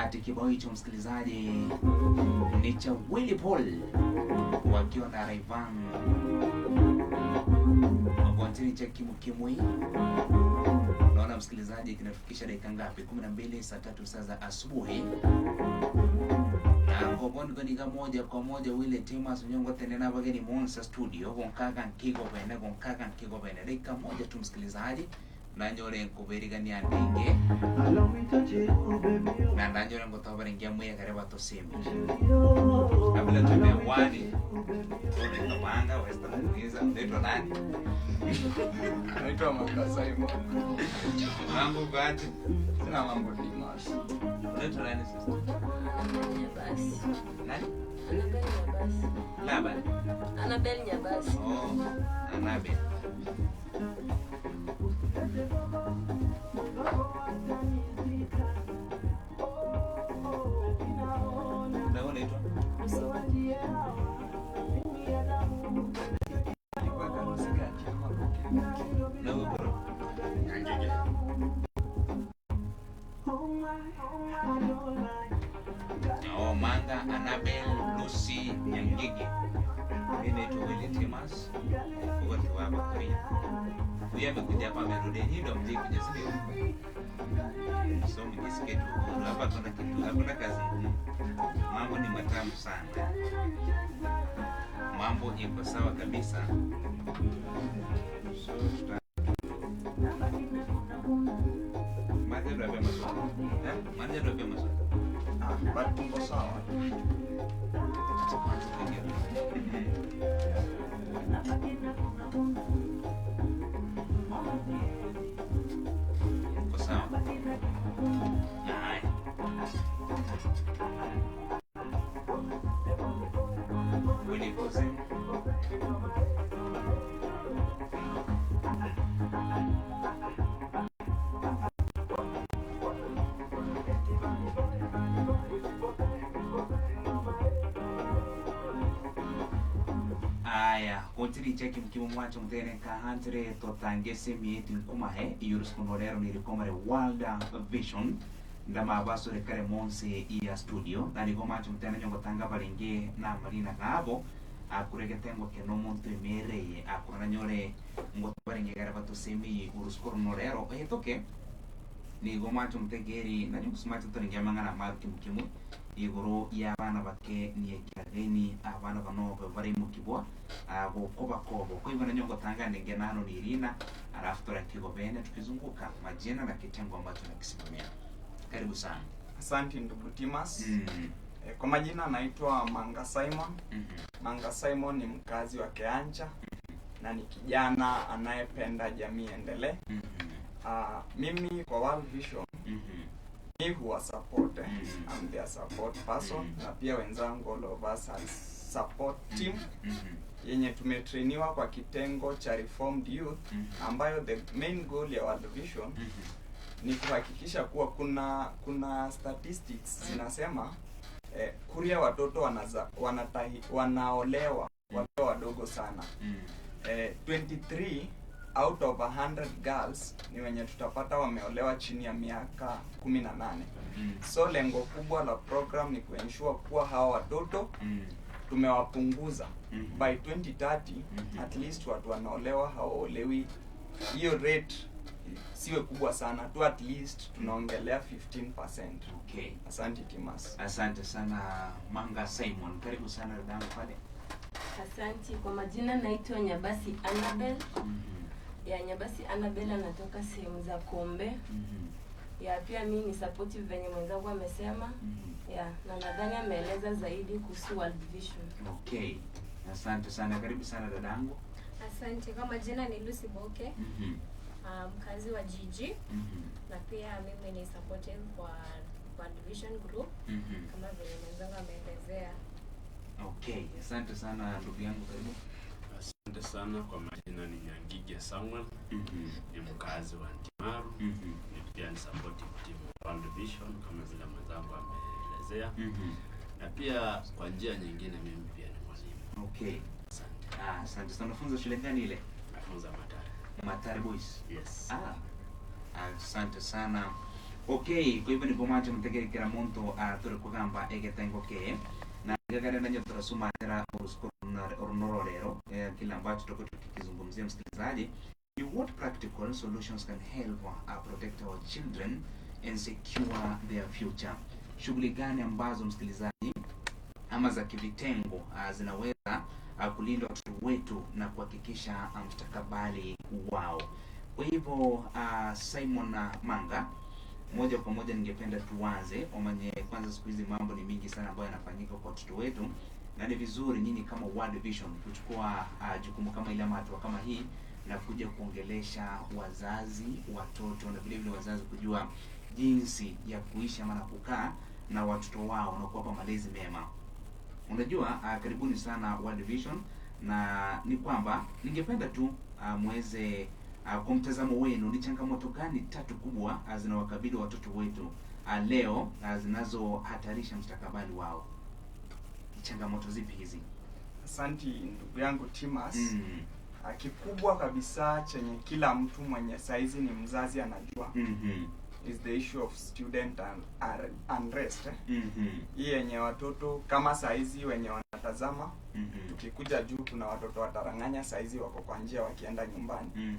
Kibao hicho msikilizaji ni cha Willy Paul wakiwa na Rayvanny. Mwanzoni cha kimukimwi. Naona msikilizaji kinatufikisha dakika ngapi? 12 saa 3 saa za asubuhi. Na ngoboni gani moja kwa moja Willy Timas nyongo tenena bageni Monster Studio gonkaka nkigo bene dakika moja tu msikilizaji. Nanyore nkubirigani andenge na nanyore ngotobare ngiamwe kareba tosemi kabla tume wani one tomanga westa kuiza ndio nani anaitwa Manga Simon mambo gani sina mambo Dimas unaitwa nani sister Nyabasi nani Anabel Nyabasi Laba Anabel Nyabasi Anabel Manga, Anabel, Lucy, Nyangigi. Mimi tu Willy Timas. Wote hapa kwa hiyo. Huyu amekuja hapa amerudi ndio mjiki kujisikia. So mjisikie tu hapa kuna kitu, hakuna kazi. Mambo ni matamu sana. Mambo iko sawa kabisa. So Manja ndio vya maswali. Manja ndio vya maswali. Bado sawa. Kontiri cheki mkimu mwacho mtene kahantre totangese mieti nkumahe yurus kunorero nilikomare World Vision ndama abaso rekare monse iya studio nani gomacho mtene nyongo tanga baringe na marina kabo akurege tengo keno monte mereye akurana nyore ngo baringe garabato semi urus kunorero toke ni gomacho mtegeri na nyongo smacho toringe mangana marki mkimu igoro y'abana bake ni ekageni abana bano bari mu kibwa abo kobakobo kwa hivyo nyongo tangane ngenano ni Irina alafu turakigo bene tukizunguka majina na kitengo ambacho nakisimamia. Karibu sana. Asante ndugu Timas. Kwa majina naitwa Manga Simon. Manga Simon ni mkazi wa Keancha na ni kijana anayependa jamii endelee. Mimi kwa World Vision mimi huwa support, I'm their support person na pia wenzangu all of us as support team yenye tumetrainiwa kwa kitengo cha Reformed Youth ambayo the main goal ya World Vision ni kuhakikisha kuwa kuna statistics zinasema kuria watoto wanaolewa watoto wadogo sana. 23 out of 100 girls ni wenye tutapata wameolewa chini ya miaka 18. So lengo kubwa la program ni kuensure kuwa hawa watoto tumewapunguza by 2030 at least watu wanaolewa hawaolewi hiyo rate siwe kubwa sana tu, at least tunaongelea 15%. Okay. Asante Timas. Asante sana Manga Simon. Karibu sana dadangu pale. Asante. Kwa majina naitwa Nyabasi Anabel. Ya Nyabasi Anabel anatoka sehemu za Kombe. Ya pia mimi ni supportive venye mwenzangu amesema. Ya na nadhani ameeleza zaidi kuhusu World Vision. Okay. Asante sana. Karibu sana dadangu. Asante. Kwa majina ni Lucy Boke. Mkazi wa Jiji. Na pia mimi ni supportive kwa World Vision Group. Kama vile mwenzangu ameelezea. Okay. Asante sana ndugu yangu, karibu. Asante sana. Kwa majina ni Nyangigi Samuel. Ni mkazi wa Ntimaru. Ni pia ni supportive team World Vision kama zile mwenzangu ameelezea. Na pia kwa njia nyingine mimi pia ni mwalimu. Okay. Asante. Asante sana. Unafunza shule gani ile? Nafunza Matare. Matare Boys. Yes. Asante sana Okay, kwa hivyo ni bomacho mtegerekera muntu turi kugamba egetengo ke na gagare nanyo turasumatira urunororero kila ambacho tutakuwa tukizungumzia msikilizaji, ni what practical solutions can help protect our children and secure their future. Shughuli gani ambazo msikilizaji ama za kivitengo zinaweza kulinda watoto wetu na kuhakikisha mustakabali wao. Kwa hivyo Simon Manga, moja kwa moja ningependa tuanze kwanza. Siku hizi mambo ni mingi sana ambayo yanafanyika kwa watoto wetu, na ni vizuri nyinyi kama World Vision kuchukua jukumu kama ile, hatua kama hii na kuja kuongelesha wazazi, watoto na vile vile wazazi kujua jinsi ya kuishi ama kukaa na watoto wao na kuwapa malezi mema. Unajua, karibuni sana World Vision, na ni kwamba ningependa tu muweze kwa mtazamo wenu, ni changamoto gani tatu kubwa zinawakabili watoto wetu leo zinazohatarisha mustakabali wao? Changamoto zipi hizi? Asante ndugu yangu Timas. Kikubwa kabisa chenye kila mtu mwenye saizi ni mzazi anajua is the issue of student unrest. Hii yenye watoto kama saizi wenye wanatazama, tukikuja juu kuna watoto wataranganya saizi wako kwa njia wakienda nyumbani.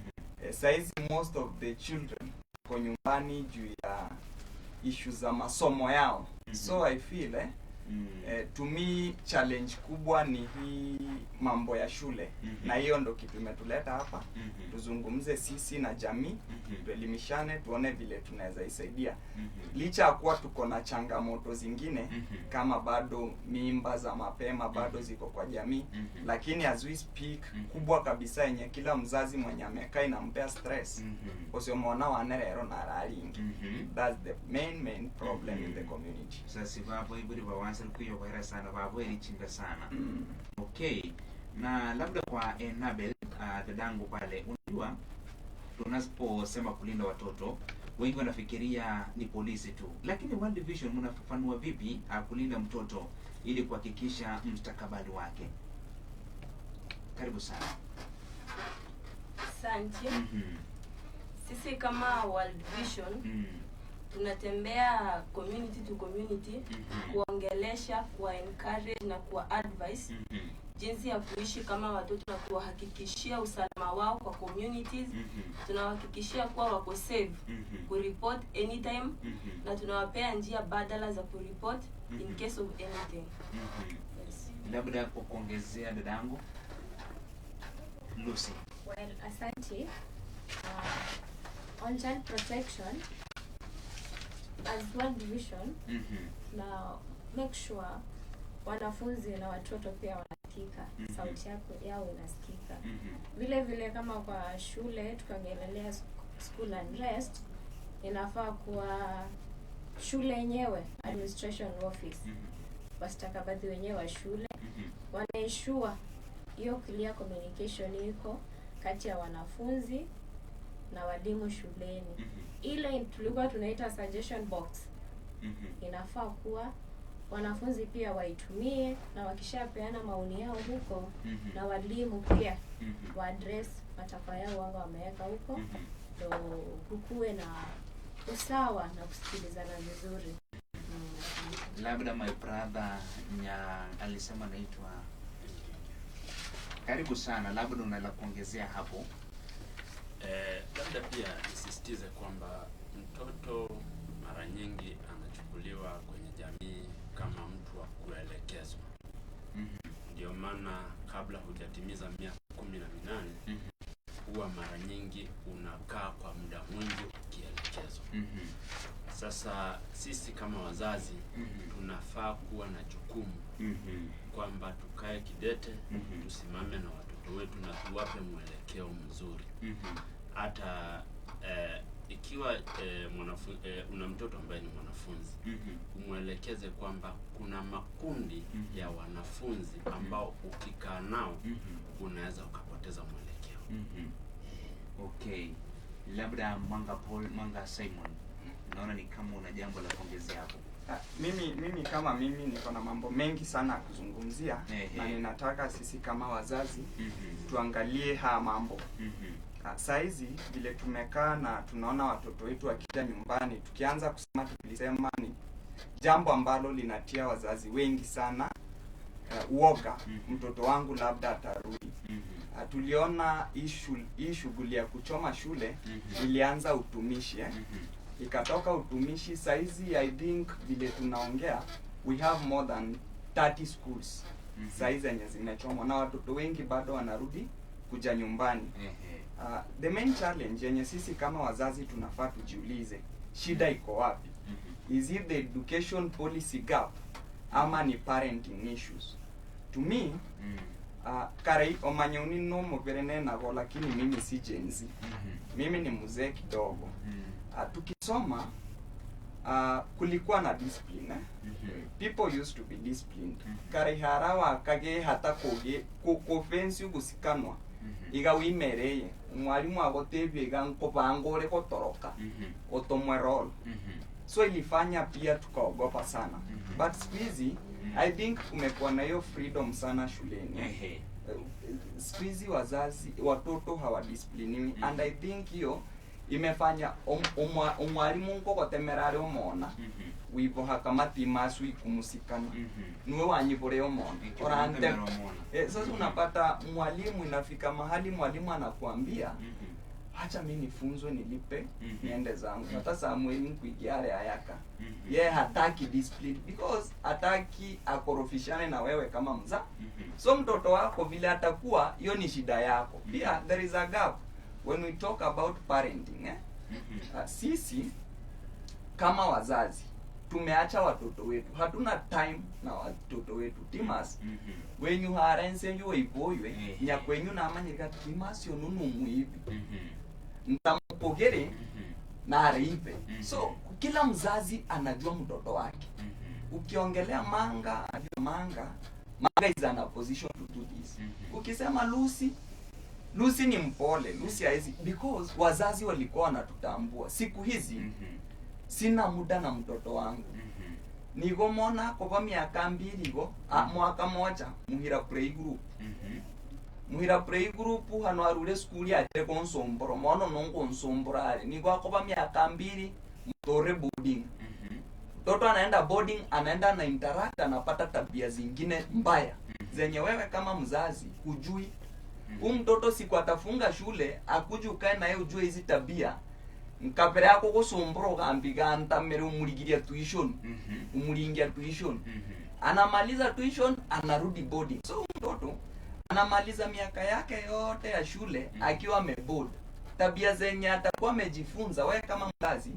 Saizi most of the children wako nyumbani juu ya issues za masomo yao. So I feel to me challenge kubwa ni hii mambo ya shule. Na hiyo ndo kitu imetuleta hapa. Tuzungumze sisi na jamii, tuelimishane, tuone vile tunaweza isaidia. Licha ya kuwa tuko na changamoto zingine kama bado mimba za mapema bado ziko kwa jamii, lakini as we speak, kubwa kabisa yenye kila mzazi mwenye amekaa inampea stress, usiomona wanerero na ralingi. That's the main problem in the community. Sasa babu iburi bawanza kuyo kwa sana babu elichinga sana. Okay. Na labda kwa Nabel, dadangu pale, unajua tunaposema kulinda watoto, wengi wanafikiria ni polisi tu. Lakini World Vision mnafafanua vipi kulinda mtoto ili kuhakikisha mustakabali wake? Karibu sana. Asante. Sisi kama World Vision tunatembea community to community kuongelesha, kuwa encourage na kuwa advice jinsi ya kuishi kama watoto na kuwahakikishia usalama wao kwa communities. Tunawahakikishia kuwa wako safe kureport anytime, na tunawapea njia badala za kureport in case of anything. Yes. Labda kwa kuongezea dadangu Lucy. Well, asante. On child protection, as World Vision, na make sure wanafunzi na watoto pia wanasikika, sauti yao inasikika. Vile vile kama kwa shule tukiongelelea school unrest, inafaa kuwa shule yenyewe, administration office, wastakabadhi wenyewe wa shule wanaensure hiyo clear communication iko kati ya wanafunzi na walimu shuleni. Ile tulikuwa tunaita suggestion box, inafaa kuwa wanafunzi pia waitumie, na wakishapeana maoni yao huko na walimu pia wa address matakwa yao wao wameweka huko, ndio kukuwe na usawa na kusikilizana vizuri. Labda my brother alisema naitwa. Karibu sana, labda unaweza kuongezea hapo. Labda pia nisisitize kwamba mtoto mara nyingi anachukuliwa kwenye jamii kama mtu wa kuelekezwa. Ndio maana kabla hujatimiza miaka 18 huwa mara nyingi unakaa kwa muda mwingi ukielekezwa. Sasa sisi kama wazazi tunafaa kuwa na jukumu kwamba tukae kidete, tusimame na watoto wetu na tuwape mwelekeo mzuri. Hata ikiwa una mtoto ambaye ni mwanafunzi, umwelekeze kwamba kuna makundi ya wanafunzi ambao ukikaa nao unaweza ukapoteza mwelekeo. Okay. Labda Manga Simon, naona ni kama una jambo la kuongezea hapo. Mimi kama mimi niko na mambo mengi sana kuzungumzia, na ninataka sisi kama wazazi tuangalie haya mambo. Saizi vile tumekaa na tunaona watoto wetu wakija nyumbani, tukianza kusema, tulisema ni jambo ambalo linatia wazazi wengi sana uoga, mtoto wangu labda atarudi. Tuliona hii shughuli ya kuchoma shule ilianza utumishi ikatoka utumishi. Saizi I think vile tunaongea we have more than 30 schools saizi zenye zimechomwa na watoto wengi bado wanarudi kuja nyumbani. The main challenge yenye sisi kama wazazi tunafaa tujiulize, shida iko wapi? Is it the education policy gap ama ni parenting issues? To me, kare omanyoni no moberene nago, lakini mimi si Gen Z. Mimi ni mzee kidogo. Tukisoma kulikuwa na discipline. People used to be disciplined. Kare harawa kage hata kofensi gusikanwa. Iga wimereye mwalimu agotebye ganko bangore kotoroka otomwe roll. So ilifanya pia tukaogopa sana. But squeezy I think kumekuwa na hiyo freedom sana shuleni. Squeezy wazazi watoto hawadisciplinini and I think hiyo imefanya umwalimu nko kotemerare umona wibo hakamati masu ikumusikana nuwe wanyibore umona orante. Sasa unapata mwalimu inafika mahali mwalimu anakuambia acha mimi nifunzwe nilipe niende zangu. Hata Samuel nkuigiare ayaka hataki discipline because hataki akorofishane na wewe kama mza. So mtoto wako vile atakuwa, hiyo ni shida yako. Pia there is a gap when we talk about parenting. Sisi kama wazazi tumeacha watoto wetu, hatuna time na watoto wetu. Timas wenyu harense nyo iboywe nyakwenyu na amanyika Timas yo nunu muibi ntamupogere na aribe. So kila mzazi anajua mtoto wake. Ukiongelea Manga is in a position to do this. Ukisema Lucy ni mpole, Lucy haezi, because wazazi walikuwa wanatutambua. Siku hizi sina muda na mtoto wangu. Nigomona kwa miaka 2 go mwaka moja muhira play group hano arure school ya konsomboro mono nongo nsomborare nigo akoba miaka 2 mtore boarding. Mtoto anaenda boarding, anaenda na interact, anapata tabia zingine mbaya zenye wewe kama mzazi hujui. Mtoto siku atafunga shule akuju kae naye ujue hizi tabia. Nkapere yako kusomboro kambiga antamere umuligiria tuition. Umulingia tuition. Anamaliza tuition, anarudi boarding. So mtoto anamaliza miaka yake yote ya shule akiwa ameboard. Tabia zenye atakuwa amejifunza, wewe kama mzazi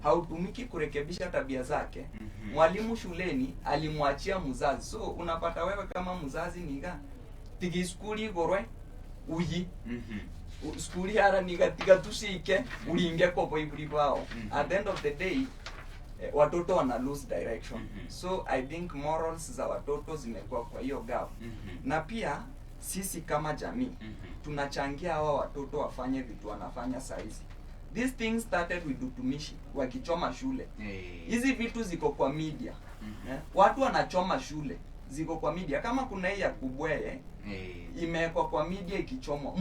hautumiki kurekebisha tabia zake. Mwalimu shuleni alimwachia mzazi. So unapata wewe kama mzazi niga tigi skuli gorwe uyi skuli hara niga tiga tusike ulinge kopo ibuli kwao. At the end of the day watoto wana lose direction. So I think morals za watoto zimekuwa kwa hiyo gap. Na pia sisi kama jamii tunachangia hawa watoto wafanye vitu wanafanya saizi. These things started with utumishi wakichoma shule. Hizi vitu ziko kwa media. Watu wanachoma shule ziko kwa media. Kama kuna hii ya Kubweye imewekwa kwa media ikichomwa,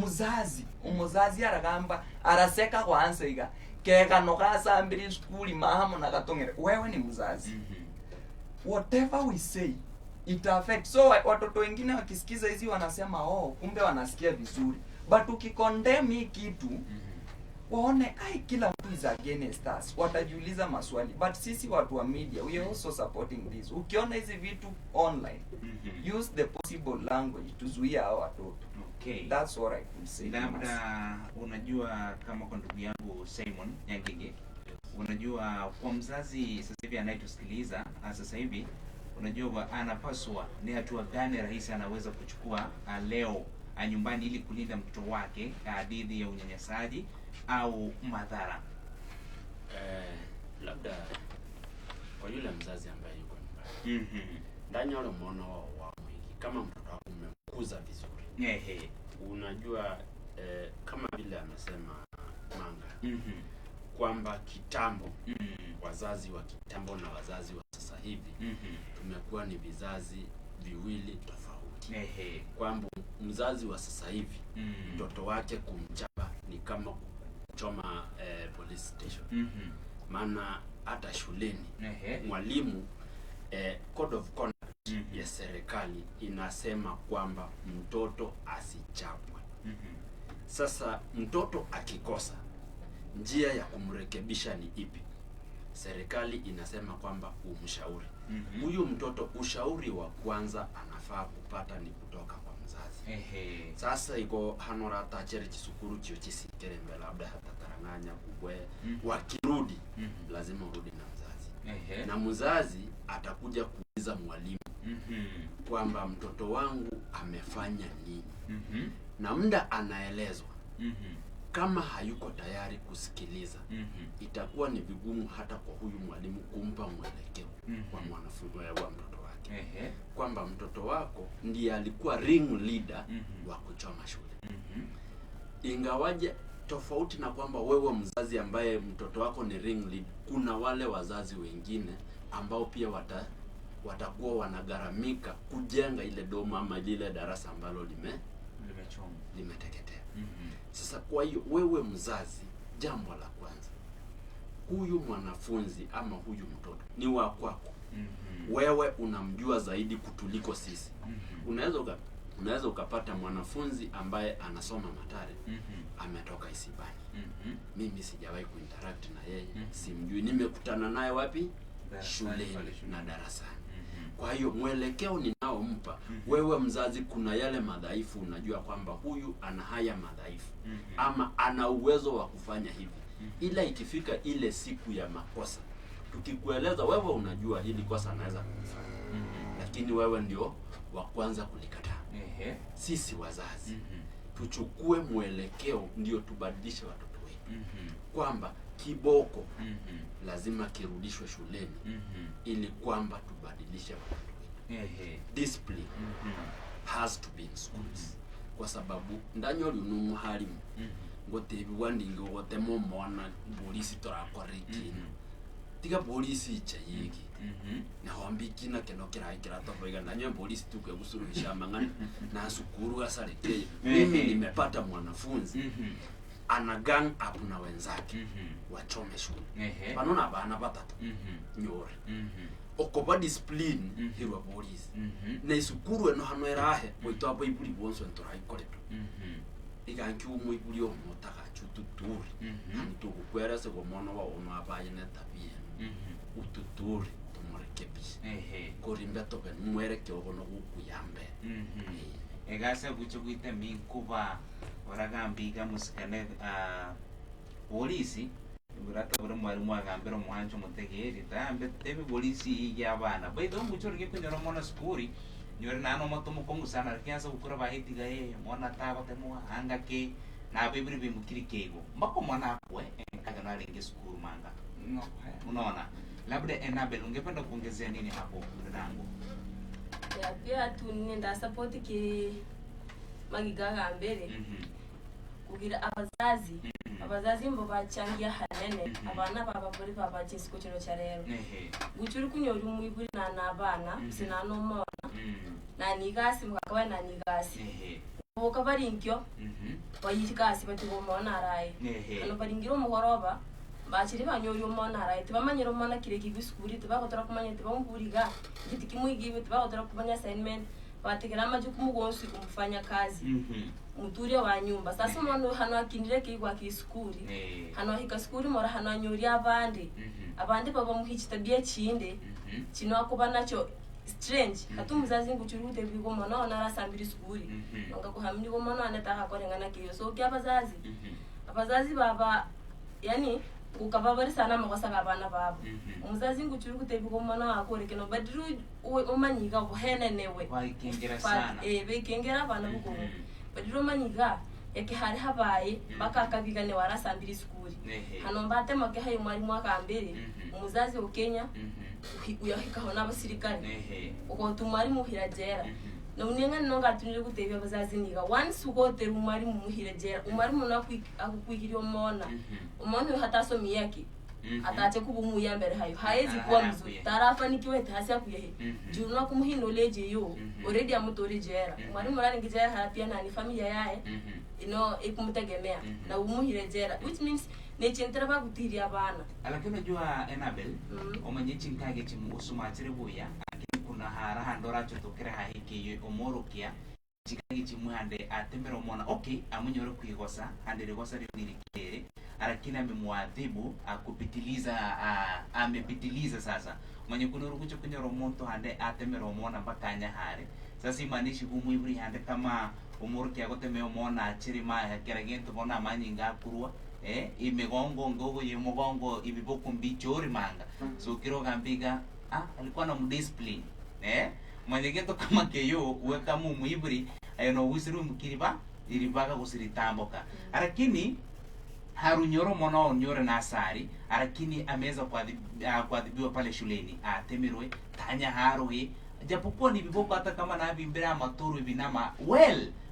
umuzazi aragamba araseka kwa answeiga kega nokasa mbili skuli mahamo na katongere. Wewe ni mzazi. Whatever we say it affects. So watoto wengine wakisikiza hizi wanasema kumbe wanasikia vizuri. But ukikondem hii kitu waone kila mtu is against us, watajiuliza maswali. But sisi watu wa media we are also supporting this. Ukiona hizi vitu online use the possible language tuzuia hao watoto. Okay, that's what I could say. Labda unajua kama kwa ndugu yangu Simon Nyangige, unajua kwa mzazi sasa hivi anayetusikiliza sasa hivi, unajua anapaswa ni hatua gani rahisi anaweza kuchukua leo nyumbani ili kulinda mtoto wake dhidi ya unyanyasaji au madhara? Labda kwa yule mzazi ambaye yuko nyumbani. Ndani ya mwana wa mwingi kama mtoto wako umemkuza vizuri. Unajua kama vile amesema Manga. Kwamba kitambo wazazi wa kitambo na wazazi wa sasa hivi tumekuwa ni vizazi viwili tofauti. Kwamba mzazi wa sasa hivi mtoto wake kumchapa ni kama kuchoma police station. Maana hata shuleni mwalimu code of conduct ya serikali inasema kwamba mtoto asichapwe. Sasa mtoto akikosa, njia ya kumrekebisha ni ipi? Serikali inasema kwamba umshauri. Huyu mtoto ushauri wa kwanza anafaa kupata ni kutoka kwa mzazi. Sasa iko hanora tachere kisukuru kio chisikere labda hata taranganya kubwe. Wakirudi lazima urudi na mzazi. Na mzazi atakuja kuuliza mwalimu kwamba mtoto wangu amefanya nini. Na muda anaelezwa. Kama hayuko tayari kusikiliza, itakuwa ni vigumu hata kwa huyu mwalimu kumpa mwelekeo kwa mwanafunzi wa mtoto wake. Kwamba mtoto wako ndiye alikuwa ring leader wa kuchoma shule. Ingawaje tofauti na kwamba wewe mzazi ambaye mtoto wako ni ring lead, kuna wale wazazi wengine ambao pia watakuwa wanagaramika kujenga ile doma ama lile darasa ambalo limeteketea. Sasa kwa hiyo wewe mzazi, jambo la kwanza, huyu mwanafunzi ama huyu mtoto ni wa kwako. Wewe unamjua zaidi kutuliko sisi. Unaweza ukapata mwanafunzi ambaye anasoma Mathare, ametoka Isibani. Mimi sijawahi kuinteract na yeye, simjui. Nimekutana naye wapi? Shuleni na darasani. Kwa hiyo mwelekeo ninaompa wewe mzazi, kuna yale madhaifu unajua kwamba huyu ana haya madhaifu ama ana uwezo wa kufanya hivi. Ila ikifika ile siku ya makosa, tukikueleza wewe unajua hili kosa anaweza kufanya, lakini wewe ndio wa kwanza kulikataa. Sisi wazazi tuchukue mwelekeo, ndio tubadilishe watoto wetu. Kwamba kiboko lazima kirudishwe shuleni ili kwamba tubadilishe watoto wetu. Discipline has to be in schools. Kwa sababu ndanyo lunumu halimu ngotebi wandingi wotemo mwana polisi torakoreki. Tiga polisi ichayiki. Na wambiki na keno kira topoiga ndanyo polisi tuke gusuluhisha mangani na sukuru asareke. Mimi nimepata mwanafunzi ana gang up na wenzake wachome shule. Panona bana batatu nyore. Okoba discipline hirwa polisi. Na isukuru eno hano erahe moito abo ibuli bonso entora ikoreto. Iganki umu ibuli omotaka chututuri. Antuku kwerese kwa mwana wa ono abaye netabie. Ututuri tumurekebisha. Korimbe tobe numwereke ogono gukuyambe. Egasa guchuguite minkuba waragambiga musikane polisi burata buri mwarimu agambira umuhanjo mutegeri tambe tebe polisi y'abana baido muchorge kunyora mona skuri nyore nano matomo kongu sana kianza gukura bahitiga mona taba temo angake na bibiri bimukiri kego mbako mwana we kaga na lingi skuru manga no unaona labda Enabel ungependa kuongezea nini hapo ndangu? Ya pia tunenda support ki magigaga mbere kugira abazazi mbo bachangia hanene abana baba bari baba chisiko kino cyarero gucuri kunyori umwiburi na nabana sinano mona na nigasi mukaba na nigasi boka barinkyo bayikasi batigo mona araye ano baringiro muhoroba bachiri banyori mona araye tibamanyiro mona kireki biskuri tibagotora kumanya tibampuriga giti kimwigibe tibagotora kumanya assignment bategera amajuku mugonsi kumfanya kazi muturi wa nyumba. Sasa mwana hano akinire kigwa kiskuri hano hika skuri mora hano anyori abandi baba muhichi tabia chinde kino akuba nacho strange hatumuzazi nguchurute bigo mwana ona rasambiri skuri nga kuhamni go mwana anataka korengana kiyo so abazazi baba yani ukaba bari sana makosa abana babo umuzazi nguchurute bigo mwana akoreke no badru umanyiga uhenenewe waikengera sana bekengera abana bugo badru manyiga yake hari habaye bakakabigane warasambiri skuri hano mbate make hayo mwarimu akambere umuzazi ukenya uyahika hona abasirikare uko tumari muhirajera no unenga nonga tunire gutebya abazazi niga once ugote umari muhirajera umari muna akukwigiri umona hatasomi yake ataache kubumuya mbere hayo haezi kuwa mzuri tarafa nikiwe tasia kuyehe junwa kumuhino leje yo already amutori jera mwalimu rani ngijera hapia na ni familia yae ikumutegemea na umuhire jera which means nechentra ba kutiria abana lakini unajua Annabel omanyichi nkage chimusuma chiribuya lakini kuna hara ndora chotokera hahiki omorokia chikage chimuhande atembera omona okay amunyoro kwigosa hande rigosa ririkere arakina amemwadhibu akupitiliza amepitiliza sasa mwenye kunuru kucho kunyoro monto hande atemera omona bakanya hare sasa imanishi kumwiburi hande kama omorokia goteme omona achirima keragento bona manyinga kurwa imegongo ngogo yemogongo ibiboko mbichori manga so kiroga mbiga alikuwa na mdiscipline mwenye geto kama keyo uweka muiburi ayano wisiru mkiriba iribaga kusiritamboka lakini harunyoro mona nyore na asari lakini ameweza kuadhibiwa pale shuleni atemerwe tanya haroe japokuwa ni biboko hata kama na bimbera matoro binama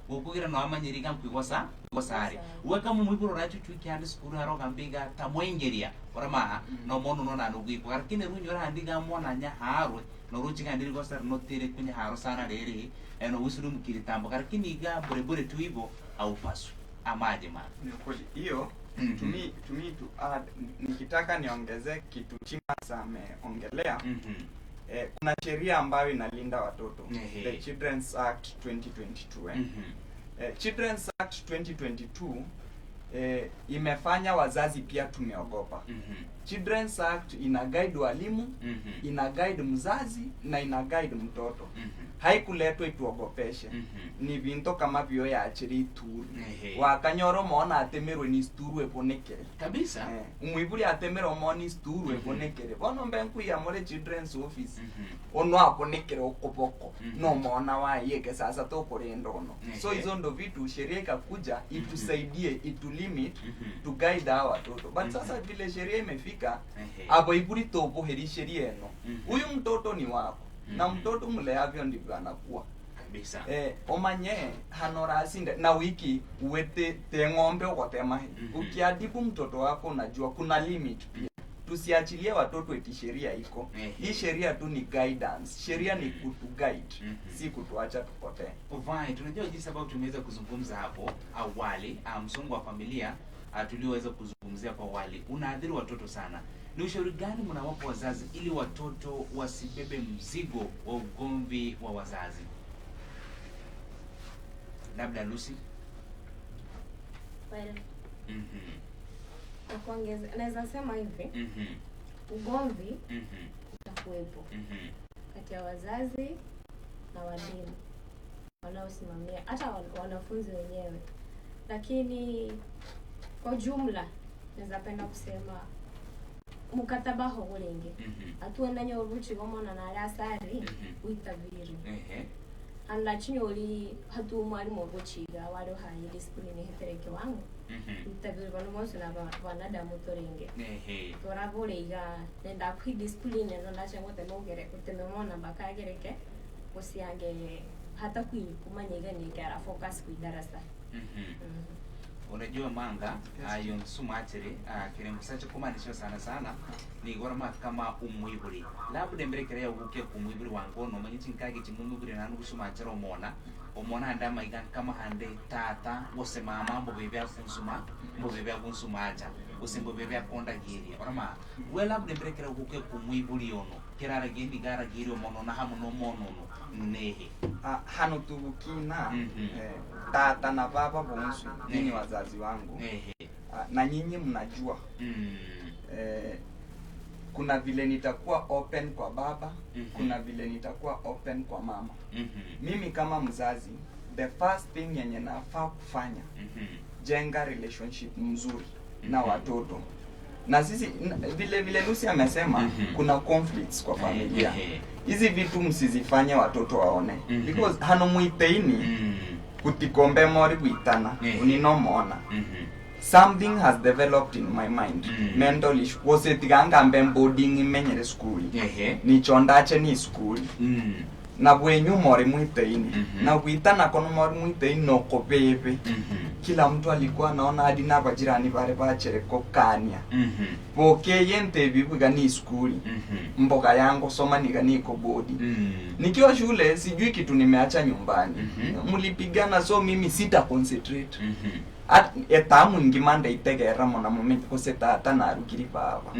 ukugira no amanyirika mkwigosa gosari weka mu mwiburo rachu chuki handi skuru haro gambiga tamwengeria orama no mono no nanu gwiko lakini runyora handiga mona nya harwe no ruchi kandiri gosari no tere kunya haro sana rere eno usuru mkiri tambo lakini iga bure tu hivyo au pasu amaje man hiyo to add nikitaka niongeze kitu Timas ameongelea kuna sheria ambayo inalinda watoto the Children's Act 2022 Children's Act 2022 imefanya wazazi pia tumeogopa Children's Act ina guide walimu ina guide mzazi na ina guide mtoto haikuletwa ituogopeshe ni vinto kama vyo ya achiri turu wakanyoro mona atemerwe ni sturu ebonekere kabisa umwiburi atemerwe mona sturu ebonekere bono mbenku ya mole Children's Office ono abonekere okoboko no mona wa yeke sasa tokorendo ono so hizo ndo vitu sheria ikakuja itusaidie itulimit to guide our watoto but sasa vile sheria imefika hapo iburi topo heri sheria eno huyu mtoto ni wako na mtoto mleavyo ndivyo anakuwa kabisa omanye hanora asinde na wiki uwete tengombe ukotema ukiadibu mtoto wako unajua kuna limit pia tusiachilie watoto eti sheria iko hii sheria tu ni guidance sheria ni kutu guide si kutuacha tupotee ovai tunajua jinsi sababu tumeweza kuzungumza hapo awali msongo wa familia tulioweza kuzungumzia kwa awali unaadhiri watoto sana ni ushauri gani mnawapa wazazi ili watoto wasibebe mzigo wa ugomvi wa wazazi labda Lucy na kuongeza naweza sema hivi ugomvi utakuwepo kati ya wazazi na walimu wanaosimamia hata wanafunzi wenyewe lakini kwa jumla naweza penda kusema mukataba hogolinge atuenda nyoruchi gomona na rasari uitaviri anlachinyo oli hatu mwalimu ogochiga wale hayi discipline hetereke wangu uitaviri bano monse na banadamu torenge toraboleiga nenda ku discipline no nachengo temogere kutememona bakagereke osiange hata kumanyega ni kara focus kuidarasa unajua manga ayo nsumachere kiremusacho kumanisho sana ni gorma kama umwiburi labda mbere ya uke kumwiburi wangono manyichi nkage chimumwiburi nanu kusumachero omona ndama igan kama hande tata wose mama mbobebya kunsumacha usimbo bebya konda giri orama we labda mbere ya uke kumwiburi ono kirara gindi gara giri omono na hamu no mono nehe hano tubukina tata na baba bonsu nini wazazi wangu na nyinyi mnajua kuna vile nitakuwa open kwa baba kuna vile nitakuwa open kwa mama mimi kama mzazi the first thing yenye nafaa kufanya jenga relationship mzuri na watoto na sisi vile Lucy amesema kuna conflicts kwa familia hizi vitu msizifanye watoto waone because hano muiteini kutikombe mori kuitana uninomona something has developed in my mind mentally was it ganga boarding imenyere school ni chondache ni school na bwenyu mori muiteini na kuitana kono mori muiteini no kopebe kila mtu alikuwa anaona hadi n'abajirani bare bachere kokania yente bibuga ni skuli mboga yangu soma ni ko bodi nikiwa shule sijui kitu nimeacha nyumbani mlipigana, so mimi sita concentrate etamu ingimanda itegera mona moment koseta hata na rukiri baba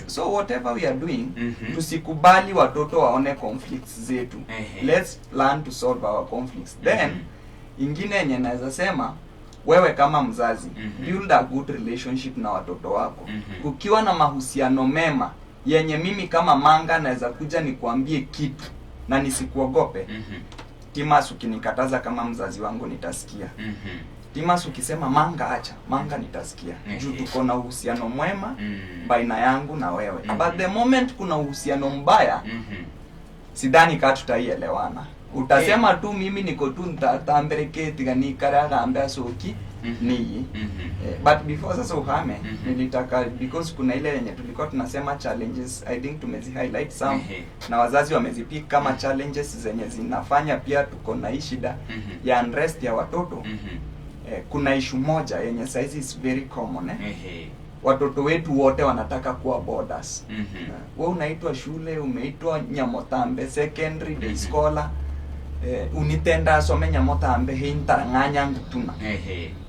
so whatever we are doing tusikubali watoto waone conflicts zetu. Let's learn to solve our conflicts. Then ingine yenye naweza sema, wewe kama mzazi build a good relationship na watoto wako. Ukiwa na mahusiano mema yenye mimi kama Manga naweza kuja nikuambie kitu na nisikuogope, Timas ukinikataza kama mzazi wangu nitasikia. Timas ukisema Manga acha, Manga nitasikia. Juu tuko na uhusiano mwema baina yangu na wewe. But the moment kuna uhusiano mbaya, sidhani kama tutaielewana. Utasema tu mimi niko tu ntatambereketi gani karaga ambia soki ni but before sasa uhame nilitaka, because kuna ile yenye tulikuwa tunasema challenges, I think tumezi highlight some na wazazi wamezipika kama challenges zenye zinafanya pia tuko na shida ya unrest ya watoto. Kuna issue moja yenye size is very common watoto wetu wote wanataka kuwa borders. Wewe unaitwa shule, umeitwa Nyamotambe secondary day scholar, unitenda asome Nyamotambe hintaranganya ngutuna.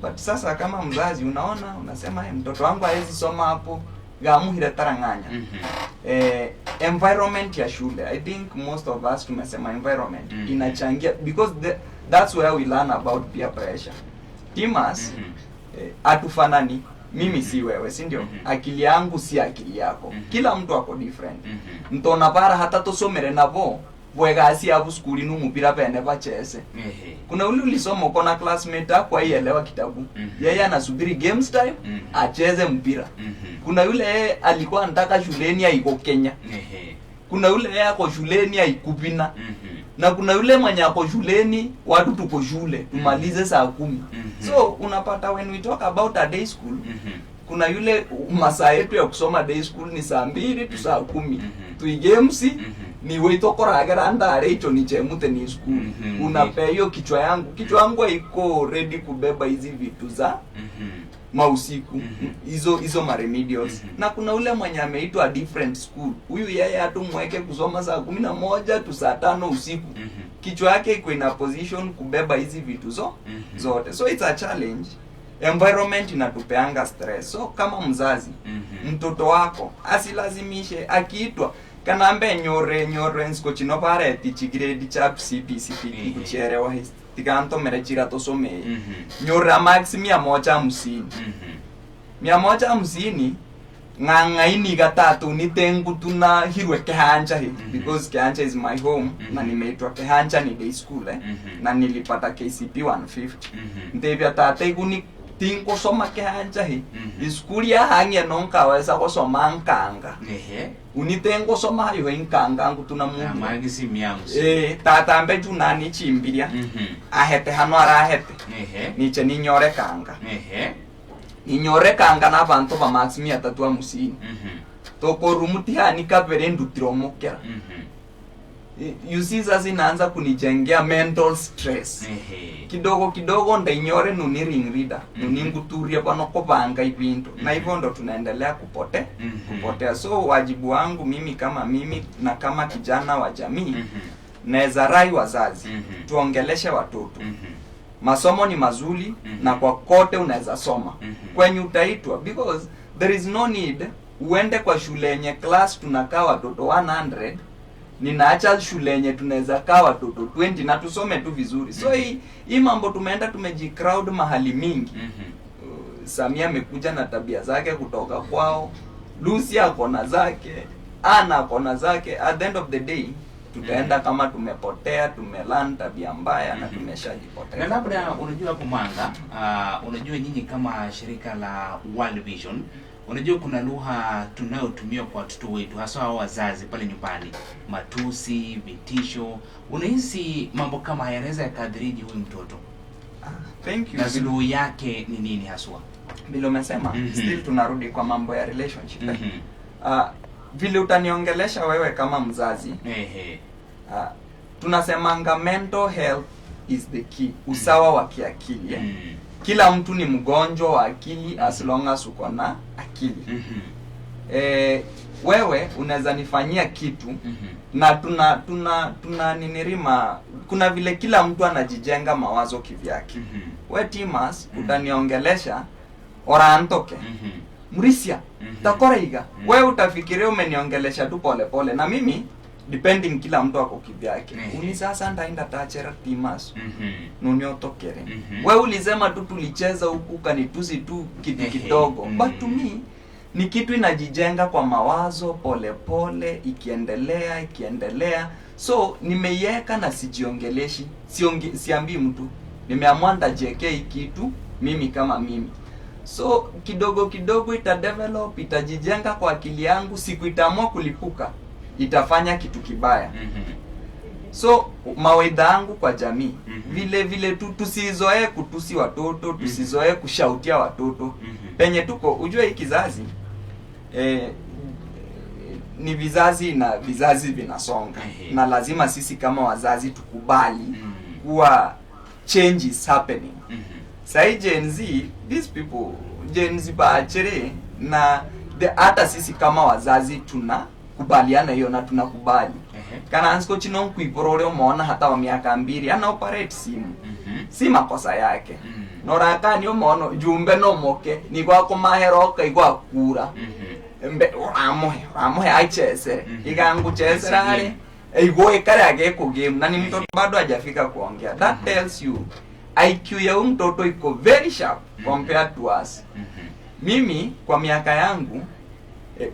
But sasa kama mzazi unaona, unasema mtoto wangu hawezi soma hapo, gamuhire taranganya. Environment ya shule, I think most of us tumesema environment inachangia, because that's where we learn about peer pressure. Timas atufanani, mimi si wewe, si ndio? Akili yangu si akili yako. Kila mtu ako different. Ntona para hata tosomere nabo bwega asi abu skuli numupira pene bachese. Kuna ule ulisoma uko na classmate yako aielewa kitabu. Yeye anasubiri games time acheze mpira. Kuna yule alikuwa anataka shuleni aiko Kenya. Kuna yule yeye ako shuleni aikupina. Na kuna yule mwenye ako shuleni watu tuko shule tumalize saa 10. So unapata when we talk about a day school, kuna yule masaa yetu ya kusoma day school ni saa 2 tu saa 10. Tuigames ni weito koragera ndare hicho ni chemute ni school. Unapea hiyo kichwa yangu haiko ready kubeba hizi vitu za mausiku hizo maremedials. Na kuna ule mwenye ameitwa different school, huyu yeye hatumweke kusoma saa 11 tu saa 5 usiku. Kichwa yake iko in a position kubeba hizi vitu zote. So it's a challenge. Environment inatupeanga stress. So kama mzazi, mtoto wako asilazimishe akiitwa kanambe nyore nsko chino pare tichigiredi chap CPCP kucherewa tiganto merechira tosome nyora max 150 150 ngangaini gatatu nitengu tuna hirwe Kehanja because Kehanja is my home na nimeitwa Kehanja ni day school na nilipata KCP 150 ndebya tate iguni tinko soma Kehanja school ya hangia nonka wesa kusoma Nkanga unitengo soma yo Nkanga ngutuna mundu magisi myangu tata ambe junani chimbiria ahete hano arahete niche ninyore Kanga ninyore Kanga na bantu ba max 350 toko rumutihani kabere ndutiromokera. You see sasa inaanza kunijengea mental stress. Kidogo ndainyore nuni ring reader nuninguturia bano kobanga ibintu na hivyo ndo tunaendelea kupotea. So wajibu wangu mimi kama mimi na kama kijana wa jamii naweza rai wazazi tuongeleshe watoto. Masomo ni mazuri na kwa kote unaweza soma kwenye utaitwa, because there is no need uende kwa shule yenye class tunakaa watoto 100 ninaacha shule yenye tunaweza kaa watoto 20 na tusome tu vizuri. So hii mambo tumeenda tumejicrowd mahali mingi. Samia amekuja na tabia zake kutoka kwao, Lucy akona zake, Ana akona zake. At the end of the day tutaenda kama tumepotea, tumelan tabia mbaya na tumeshajipotea. Na labda unajua hapo Manga, unajua nyinyi kama shirika la World Vision, unajua kuna lugha tunayotumia kwa watoto wetu hasa hao wazazi pale nyumbani, matusi, vitisho. Unahisi mambo kama haya yanaweza yakadhiriji huyu mtoto? Thank you. Na suluhu yake ni nini haswa? Bila umesema still tunarudi kwa mambo ya relationship. Vile utaniongelesha wewe kama mzazi. Tunasemanga mental health is the key. Usawa wa kiakili. kila mtu ni mgonjwa wa akili as long as uko na akili. Wewe unaweza nifanyia kitu na tuna ninirima, kuna vile kila mtu anajijenga mawazo kivyake. We Timas utaniongelesha orantoke mrisia takoreiga, wewe utafikiria umeniongelesha tu pole pole, na mimi depending kila mtu ako kivyake. Uni sasa ndaenda tachera Timas nuniotokere. Wewe ulisema tu tulicheza huku kanitusi tu kitu kidogo, but to me ni kitu inajijenga kwa mawazo pole pole, ikiendelea. So nimeiweka na sijiongeleshi, siambii mtu, nimeamua ndajeke kitu mimi kama mimi. So kidogo kidogo itadevelop, itajijenga kwa akili yangu. Siku itaamua kulipuka, itafanya kitu kibaya. So mawaidha yangu kwa jamii, vile tusizoee kutusi watoto, tusizoee kushautia watoto. Penye tuko, ujue hii kizazi ni vizazi na vizazi vinasonga, na lazima sisi kama wazazi tukubali kuwa change is happening. Sai Gen Z, these people Gen Z baachere, na hata sisi kama wazazi tunakubaliana hiyo na tunakubali. Kana ansko chino kuiporore umeona hata wa miaka 2 ana operate simu. Si makosa yake. Noraka ni umeona jumbe no moke ni kwa kumaheroka igwa kura. Mbe amohe aichese. Igangu chesere igwe kare ageko game, na ni mtoto bado hajafika kuongea. That tells you IQ ya mtoto iko very sharp compared to us. Mimi kwa miaka yangu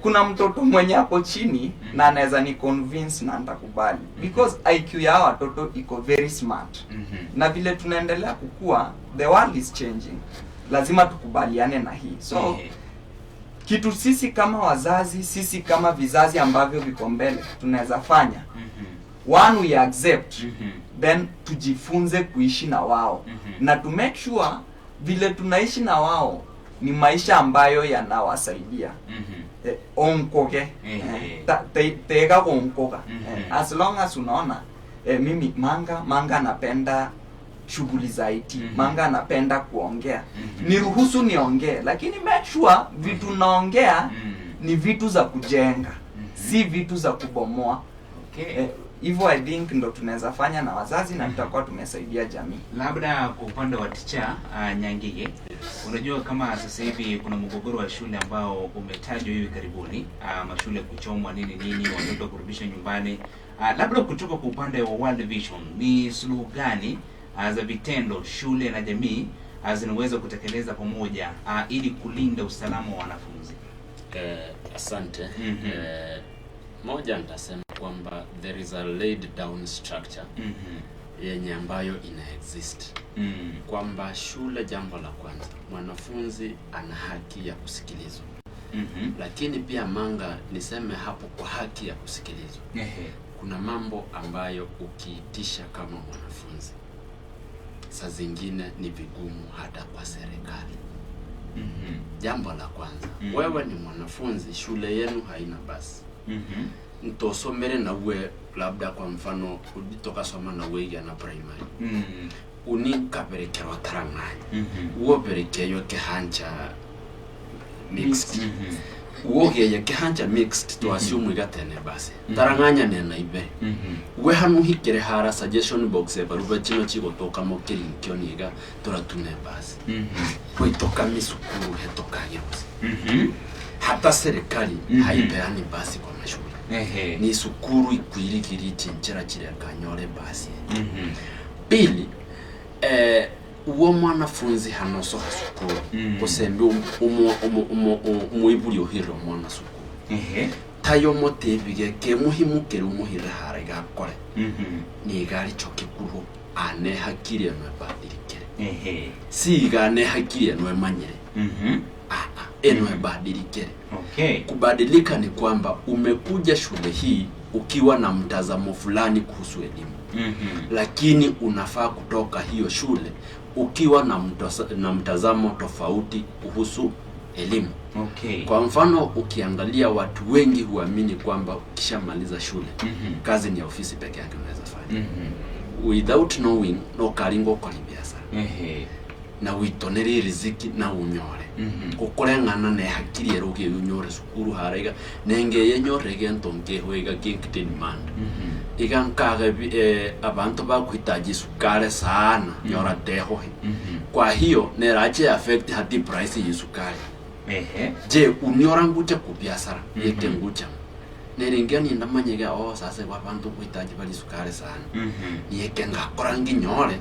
kuna mtoto mwenye hapo chini na anaweza ni convince na nitakubali, because IQ ya watoto iko very smart. Na vile tunaendelea kukua, the world is changing, lazima tukubaliane na hii. So kitu sisi kama wazazi, sisi kama vizazi ambavyo viko mbele tunaweza fanya, one, we accept, then tujifunze kuishi na wao, na to make sure vile tunaishi na wao ni maisha ambayo yanawasaidia. Onkoke tega onkoka, as long as unaona mimi manga anapenda shughuli za IT, manga anapenda kuongea, niruhusu niongee, lakini make sure vitu naongea ni vitu za kujenga, si vitu za kubomoa. Hivyo I think ndo tunaweza fanya na wazazi, na tutakuwa tumesaidia jamii. Labda kwa upande wa teacher Nyangige, unajua kama sasa hivi kuna mgogoro wa shule ambao umetajwa hivi karibuni, mashule kuchomwa nini, watoto kurudishwa nyumbani. Labda kutoka kwa upande wa World Vision, ni suluhu gani za vitendo shule na jamii zinaweza kutekeleza pamoja ili kulinda usalama wa wanafunzi? Asante. Moja nitasema kwamba there is a laid down structure yenye ambayo ina exist. Kwamba shule, jambo la kwanza, mwanafunzi ana haki ya kusikilizwa. Lakini pia manga niseme hapo kwa haki ya kusikilizwa. Kuna mambo ambayo ukiitisha kama mwanafunzi saa zingine ni vigumu hata kwa serikali. Jambo la kwanza, wewe ni mwanafunzi, shule yenu haina basi. Ntosomere na uwe labda kwa mfano uditoka soma na uwe ya na primary. Unika perekero taranganya. Uwo perekeyo kehancha mixed. Uwo ya kehancha mixed to assume gatene basi. Taranganya nena ibe. Uwe hanu hikere hara suggestion box baruba chino chigotoka mokiri nkyo niga toratune basi. Kwe toka misukuru hetoka yose. Hata serikali haipeani basi kwa mashule. Ni sukuru ikwirigiri chinchera kanyore basi. Pili, uwo mwanafunzi hanoso sukuru kusembe umuiburi ohiro mwana sukuru. Tayo motebige ke muhimukere umuhira harega kore. Ni gari chokikuru ane hakiri no badirikere. Si gane hakiri no manyere. Enwe badirikere. Kubadilika ni kwamba umekuja shule hii ukiwa na mtazamo fulani kuhusu elimu. Lakini unafaa kutoka hiyo shule ukiwa na mtazamo tofauti kuhusu elimu. Kwa mfano ukiangalia watu wengi huamini kwamba ukishamaliza shule kazi ni ya ofisi peke yake unaweza fanya. Without knowing no karingo kwa biashara. na witonere riziki na unyore kukurengana ne hakiri eroge unyore sukuru harega nenge yenyore gentonke hoega kinkite demand igankaga abantu bakuhitaji sukari sana nyora deho kwa hiyo nerache affect hadi price ya sukari je unyora ngucha ku biashara yeke ngucha neringia ni ndamanyega sasa abantu kuhitaji bali sukari sana yeke ngakorangi nyore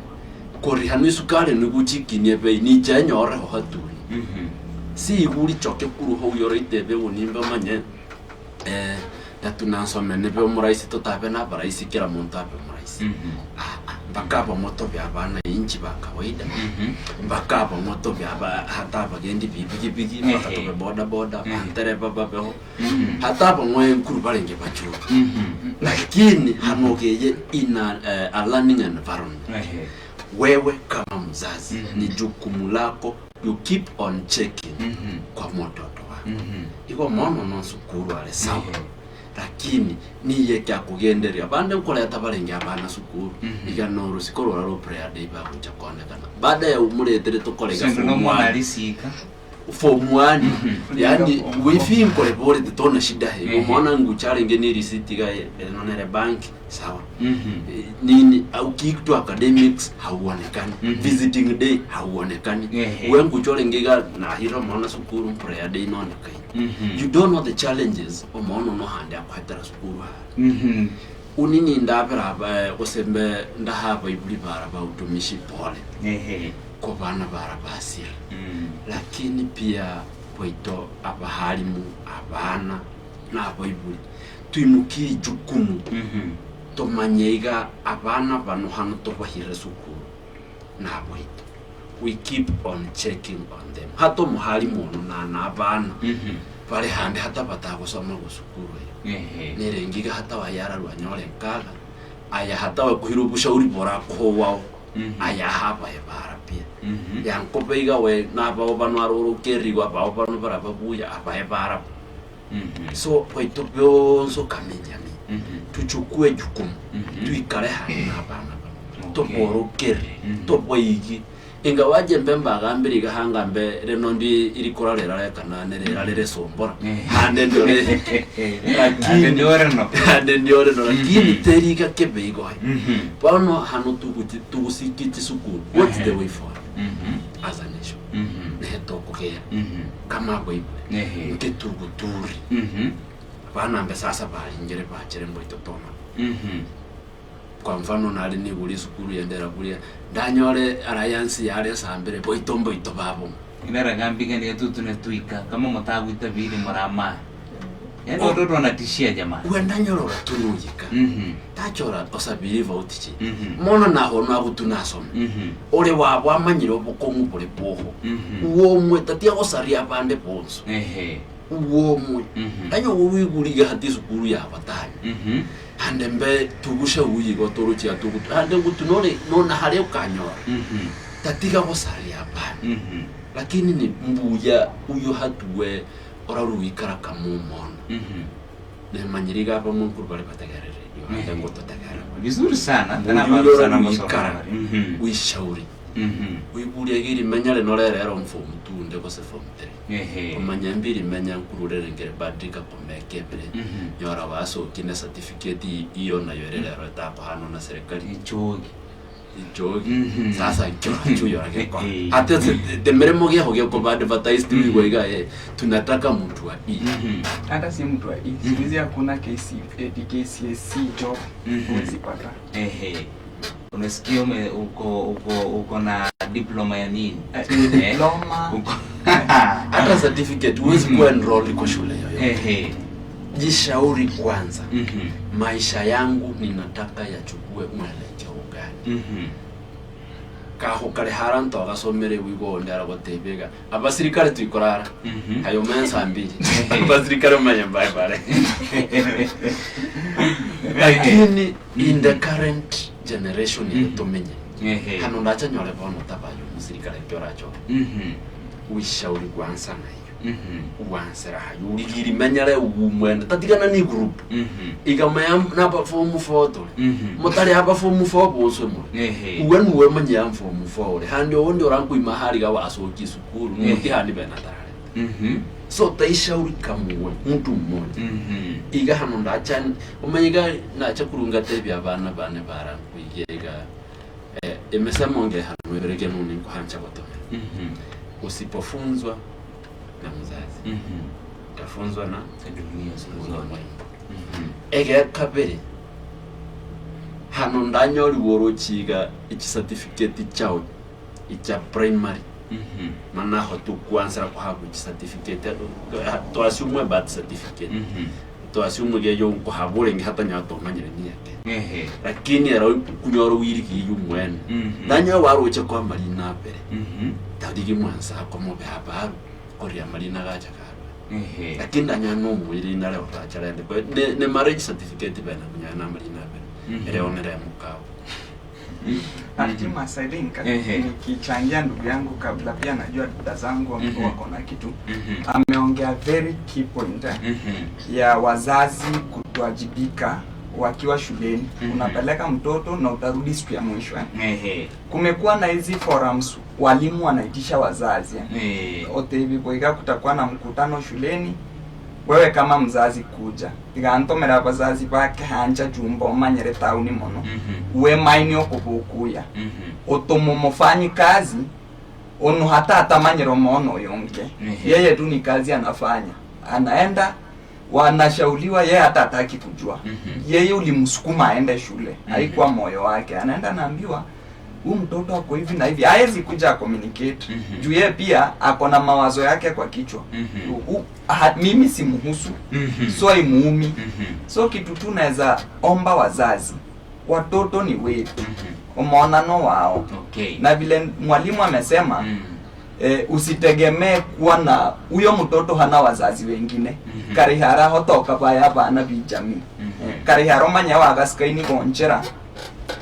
kori hanu sukari nuguchikinie bei ni chenyore ho haturi si iguri choke kuru ho yorite be unimba manye na tunansome ne be muraisi totabe na baraisi kila muntu abe muraisi bakaba moto bya bana inchi bakawaida bakaba moto bya hata bagendi bibigi bakatobe boda bantere baba beho hata bamwe kuru barenge bachu lakini hanogeye ina a learning environment wewe kama mzazi ni jukumu lako you keep on checking kwa mtoto wako iko mwana no sukuru ale sawa lakini niye kya kugenderia bande ukoleta barenge abana sukuru iganoro sikoro ro prayer day ba kuja konekana baada ya umuretere tokolega form 1 yani wifi nkole bore de tona shida he mwana nguchare ngeni receipt ga nonere bank sawa nini au kitu academics hauonekani visiting day hauonekani wewe nguchore ngega na hiro mwana sukuru prayer day nonekani you don't know the challenges o mwana no hande akwatara sukuru unini ndabera osembe ndahaba ibuli bara utumishi pole kwa bana barabasi lakini pia kweto abahalimu abana n'abayibuli twimukiri jukumu tomanyega abana bano hano tobahira sukuru n'abayito we keep on checking on them hato muhalimu na abana bale hande hata batagusoma gusukuru nerengiga hata wayara rwanyore kaga aya hata wakuhira ubushauri bora ko wao aya haba ebara pia yankopeiga we naba bano arorokeriwa ba bano barababuya aba ebara so kweto byonso kamenyami tuchukue jukumu tuikare hana abana toborokeri toboyigi ingawaje mbemba gambiri gahangambe reno ndi iri koralera rekana nerera rere sombora hande ndore hande ndore no lakini terika kebeigo pano hano tugusikiti sukuru what's the way forward as a nation neto kokea kama boibo nke tuguturi bana mbe sasa bali ngere bachere mboito toma kwa mfano nali ni buli sukuru yendera buli ndanyore alliance yale sambere boito babo inara ngambiga ni tutu ne tuika kama mutagwita bili murama yani watoto wanatishia jamaa wendanyoro tunujika tachora osabiri votichi mono naho nagutunasoma ole wabo amanyiro obukomu bole boho uwo mwe tatia osaria bande bonso uwo mwe anyo wiguriga hati sukuru ya batanya hande mbe tugusha uyigo toruchi atugutu hande gutunore nona hale ukanyora tatika osaria bande lakini ni mbuya uyo hatuwe oraru ikara kamumono manyiriga hapa mungu bali batagarere yo ndengo tatagara vizuri sana tena bado sana mosokara uishauri uibulia giri menyale norero mfomu tu ndeko se form 3 kumanyambiri menya nkururere ngere badika komekebere nyora waso kine certificate iyo na yorero tapo hano na serikali ichogi sasa chuyo yako hata temeremo gya hoge ko bad advertised wigoiga tunataka mtu wa hata si mtu wa hizi hakuna KCSE job usipata unasikia uko na diploma ya nini diploma hata certificate huwezi kuwa enroll kwa shule yoyote jishauri kwanza maisha yangu ninataka yachukue mwelekeo gani kaho kare haranto agasomere wigo ndara gotebega abasirikare tuikorara hayo mensa mbili abasirikare manyambaye bare lakini in the current generation yetumenye hano ndacha nyole bono tabayo musirikare kyoracho wishauri kwanza na hiyo wansera hayuri giri menyare umwenda tatigana ni group igamaya naba form 4 to mutari haba form 4 boswe mu uwe nuwe manya form 4 handi ondi orangu imahari ga wasoki sukuru muti handi bena tarare so taishauri kamuwe mtu mmoja iga hano ndachan umenyiga nacha kurunga tebi abana bane bara kuigega emesema onge hano werege nuni kuhancha botome usipofunzwa na mzazi tafunzwa na dunia nzima ege kabere hano ndanyori worochiga iki certificate chao icha primary mana hotu kuanza kuhabu iki certificate to assume birth certificate to assume ge yo kuhabure ngi hata nyato manyere ni yake lakini era kunyoro wiriki yumwen danyo waroche kwa marina bere tadigi mwanza kwa mobe habaru korea marina gacha karo lakini danya no mwiri na leo tacharende kwa ne marriage certificate bana kunyana marina bere ere onere mukao Timas, I think nikichangia ndugu yangu kabla pia najua dada zangu wako na kitu ameongea very key point ya wazazi kutoajibika wakiwa shuleni. Unapeleka mtoto na utarudi siku ya mwisho. Kumekuwa na hizi forums walimu wanaitisha wazazi. Otevi boiga kutakuwa na mkutano shuleni. Wewe kama mzazi kuja. Tigantomera wazazi bake hanja jumbo manyere tauni mono. Uwe maini okubukuya. Otomo mofanyi kazi onu hata manyero mono yonke. Yeye tu ni kazi anafanya. Anaenda wanashauliwa yeye hata hataki kujua. Yeye ulimsukuma aende shule. Haikuwa moyo wake. Anaenda naambiwa huyu mtoto ako hivi na hivi. Haezi kuja communicate. Juu yeye pia ako na mawazo yake kwa kichwa. Mimi simuhusu. So imuumi. So kitu tu naweza omba wazazi. Watoto ni wetu. Umeonano wao. Na vile mwalimu amesema usitegemee kuwa na huyo mtoto hana wazazi wengine. Karihara hotoka baya bana bijami. Karihara manya wagaskaini gonchera.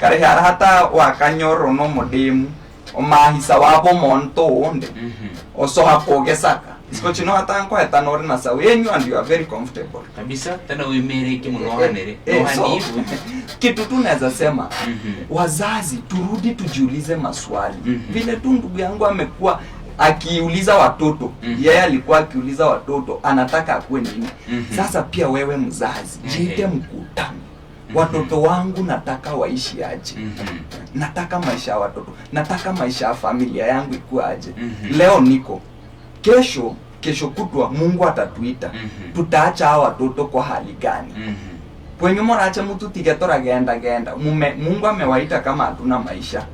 Karihara hata wakanyoro no modemu. Omahisa wabo monto onde. Oso hakogesaka. Iskochino hata anko etanore na sawa yenyu and you are very comfortable. Kabisa tena uimere kimunohanere. Kitu tu naweza sema wazazi turudi tujiulize maswali. Vile tu ndugu yangu amekuwa akiuliza watoto, yeye alikuwa akiuliza watoto anataka akue nini. Sasa pia wewe mzazi, jiite mkutano. Watoto wangu nataka waishi aje. Nataka maisha ya watoto, nataka maisha ya familia yangu ikuwe aje. Leo niko, kesho kutwa Mungu atatuita. Tutaacha hawa watoto kwa hali gani? Kwenye moracha mtu tigetora genda. Mungu amewaita kama hatuna maisha.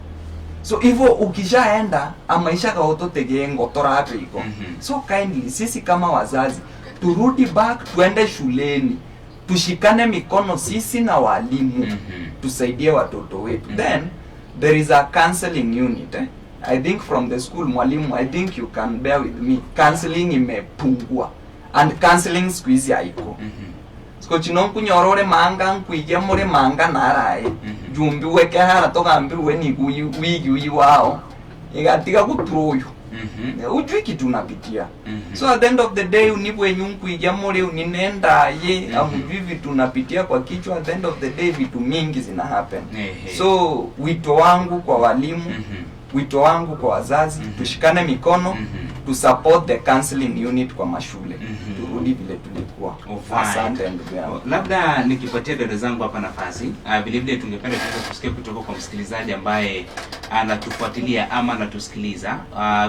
So hivyo ukishaenda maisha kwa watoto tegengo tora hapo iko. So kindly sisi kama wazazi turudi back, tuende shuleni. Tushikane mikono sisi na walimu. Tusaidie watoto wetu. Then there is a counseling unit. I think from the school mwalimu, I think you can bear with me. Counseling imepungua. And counseling squeeze haiko. Skochino kunyorore manga nkuige more manga naraye. Jumbi weke hara toka ambiwe ni wigi wao. Igatiga kutroyo. Ujui kitu unapitia. So at the end of the day unibwe nyunkuige more uninenda ye amujui vitu unapitia kwa kichwa. At the end of the day vitu mingi zina happen. So wito wangu kwa walimu, wito wangu kwa wazazi, tushikane mikono, to support the counseling unit kwa mashule. Turudi vile tulikuwa. Asante ndugu yangu. Labda nikipatia dada zangu hapa nafasi, vile vile tungependa kusikia kutoka kwa msikilizaji ambaye anatufuatilia ama anatusikiliza.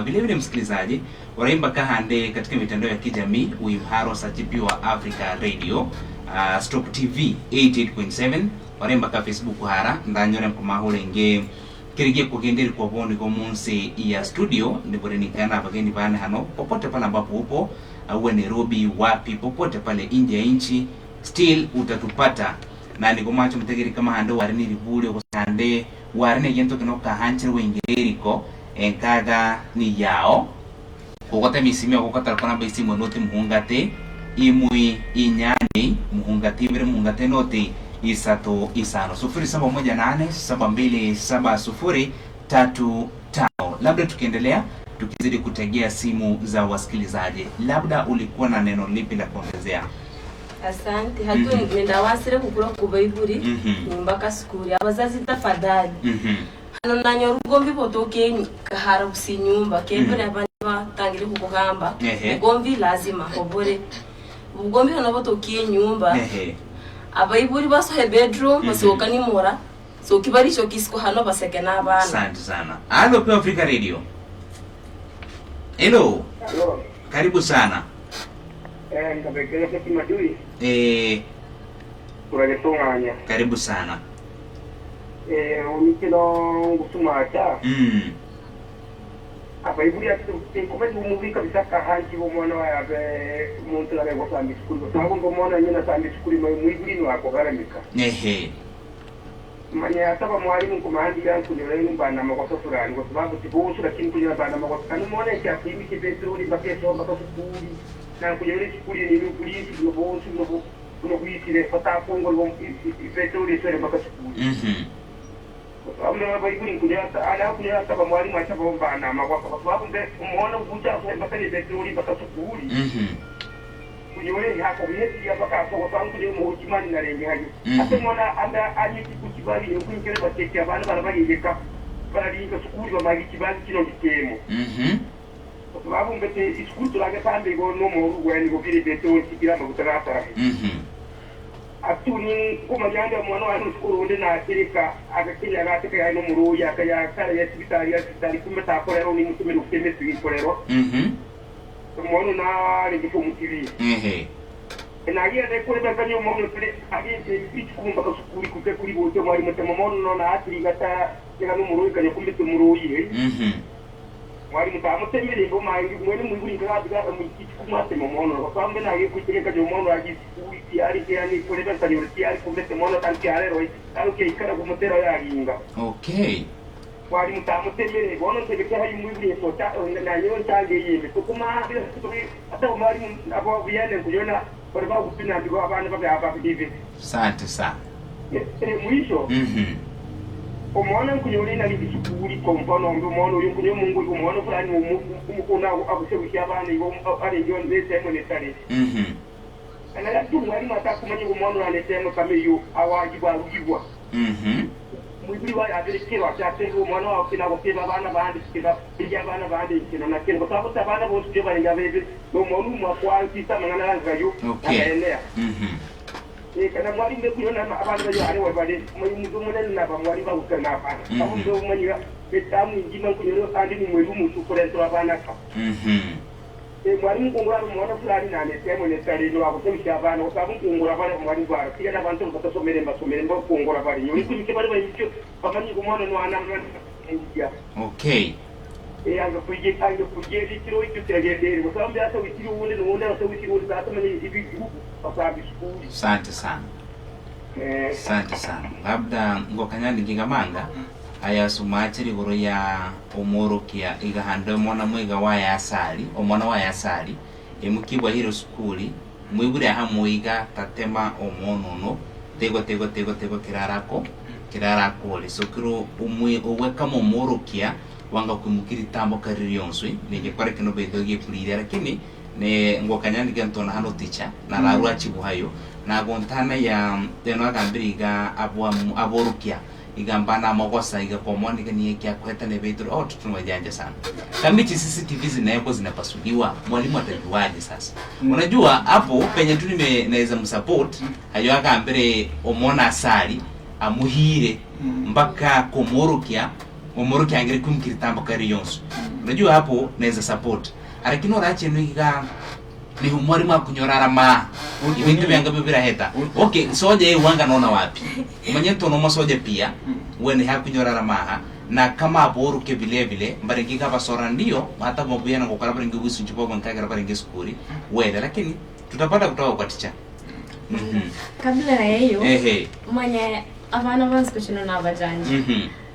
Vile vile msikilizaji, waraimba kahande katika mitandao ya kijamii, uimharo sachipi wa Africa Radio, Stop TV 88.7, waraimba ka Facebook hara, ndanyore mkumahule nge kirige kugenderi kwa bondi kwa munsi ya studio ndibore nikana bageni bana hano popote pale ambapo upo uwe Nairobi wapi popote pale India inchi still utatupata na nikomacho mtegeri kama hando warini ribule kusande warine yento kinoka hanche wengeriko enkaga ni yao kokote misimia kokota alkona baisi monoti muhungate imui inyani muhungate mbere muhungate noti isato isano 0718 727035. Labda tukiendelea tukizidi kutegea simu za wasikilizaji. Labda ulikuwa na neno lipi la kuongezea? Asante. Hatu nindawasire kukura kubaiburi mpaka skuli. Abazazi tafadhali. Hano nanyo rugombi botoke kahara busi nyumba kebere abana tangire kukugamba. Ugombi lazima obore. Ugombi hano botoke nyumba. Abaiburi baso he bedroom basoka ni mora. So kibarisho kisiko hano baseke n'abana. Asante sana. Halo kwa Africa Radio. Hello. Hello. Karibu sana. Ndabekele kwa Madui. Kuratunganya. Karibu sana. Umikino ngusumacha. Abaiburi ati komedi umuvi kabisa kahanji bomwana wa yabe umuntu labe kwa sambi school. Sababu bomwana nyina sambi school mwiburi ni wako garamika. Manya ataba mwalimu kumahandi yangu nyoreni mbana makosa fulani kwa sababu tibusu lakini kunyana bana makosa kanu mwona ya kimi kipetroli bakia so makosa skuli na kunyori skuli ni polisi no bosu no kuitire fata pongo no petroli sere makosa skuli amna baibuli kunyata ala kunyata ba mwalimu ataba mbana makosa kwa sababu nde muona kuja kwa bakali petroli makosa skuli kunyori hako yesi ya baka kwa sababu ndio muhimani na lenye hayo ate mwana anda anyiti kukibali ni kunyere bateke abana barabageka bararinga skuli bamagi kibali kino gitemo kwa sababu mbete skuli tulage pambe go no mo weni go bire beto sikira magutagata atuni kuma nyanda mwana wa skuli onde na Afrika agakinya gateke ya no muru ya kaya kala ya sibitari kumeta korero ni mutumero keme twi korero mwana na ringo mutiri nagia de kule bakanyo mono pele agente bichukumba ka sukuri kuke kuri bote mwari mutema mono na atiri gata kila no muru kanyo kumbe muru yi mwari mutama temere ngo mangi mwene mwinguri ngaba mu kichukuma temo mono kwa sababu na yeye kuiteka kanyo mono agi sukuri tiari tiani kule bakanyo tiari kumbe mono tanki ale roi aruke ikara kumotera ya ginga mwari mutama temere bono tebeke hayi mwinguri sota na nyo tangi yime kuma ata mwari abo biyane kujona kwa sababu tuna ndio abana babe hapa hivi. Asante sana. Mwisho. Umeona kunyori na libi shukuri kwa mfano umeona uyu kunyo Mungu umeona fulani umukuna akushewisha abana ibo ari ndio ndese mu netare. Ana yatu mwari mata kumanye umeona anetema kama yu awajibu arugibwa. Mwibiri wa yaberekero acyate umeona wakina gokeba abana bandi kida bijya abana bandi kino na kino kwa sababu abana bose byo bari ngabebe no muntu mwakwantisa mangana rangayo akaenea kana mwari mbe kuyona abana bayo ari wabale mu munene na ba mwari ba ukana abana aho ndo umanyira betamu ingima kunyoro kandi mu mweru mu sukurento abana ka mwari mukungura mwana fulani na netemo netari no akusebisha abana kwa sababu kungura bale mwari bwara kila abantu batasomere mbasomere mbo kungura bale nyori kubike bale bayicyo bamanyi kumwana no anamwana ndia anga kuje vitiro icyo kiragedere kwa sababu hata witiro uone no uone hata witiro uone hata mwenye hivi group kwa sababu skuli. Asante sana. Asante sana. Labda ngokanyandi ngingamanga aya sumachiri goro ya omorokia igahando mwana mwiga wa yasali omwana wa yasali emukibwa hiro skuli mwibure aha muiga tatema omonono tego kirarako le sokiro umwe oweka momorokia wanga kumukiri tambo kaririyonswe nije kware kino bedogie kulira lakini ne ngokanyandi gantona hano ticha na larua chibuhayo na gontana ya teno agambiriga aborukia igambana magosa igakomoni gani kya kweta ne betro tutunwa janja sana kamichi CCTV zinaweko zinapasuliwa mwalimu atajuaje sasa unajua hapo penye tu naweza msupport hayo akambere omona asali amuhire mpaka komorokia omorokia angere kumkiritambo kari yonso unajua hapo naweza support arakino rache niga ni mwalimu akunyorara ma ibintu byanga bibira heta okay soje wanga naona wapi umanyeto no masoje pia wene hakunyorara maha na kama aboruke vile vile mbaringi kaba sora ndio hata mbuya na kokala baringi wisu chipogo nkagara baringi skuri wele lakini tutapata kutoka kwa ticha kabla ya hiyo mwenye avana vansi kuchino na abajanja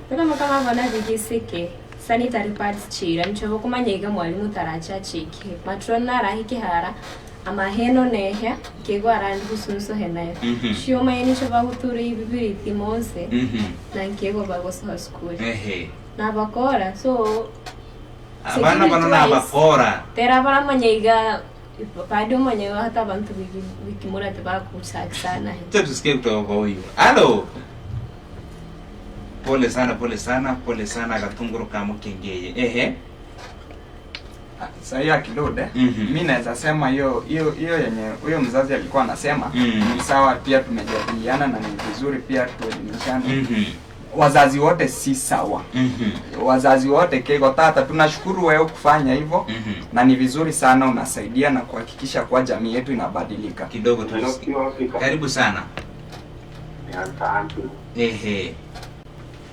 kama avana vigisike sanitary pads chira nchovo kumanyega mwalimu taracha chiki matrona rahike hara amaheno nehe kego arandi kusunso henayo shio mayeni chova huturi bibiri timose na nkego bagosa school na bakora so abana bano n'abakora tera bara manyaiga bado mwenyewe hata bantu wikimura tebaka kusaki sana. Acha tusikie kutoka kwa huyu. Halo. Pole sana Gatunguru kama kengeye. Ehe. Sasa kidogo mimi naweza sema hiyo yenye huyo mzazi alikuwa anasema ni sawa, pia tumejadiliana na ni vizuri pia tuelimishane. Wazazi wote si sawa. Wazazi wote kego tata, tunashukuru wewe kufanya hivyo na ni vizuri sana, unasaidia na kuhakikisha kwa jamii yetu inabadilika. Kidogo tu. Karibu sana. Asante. Ehe.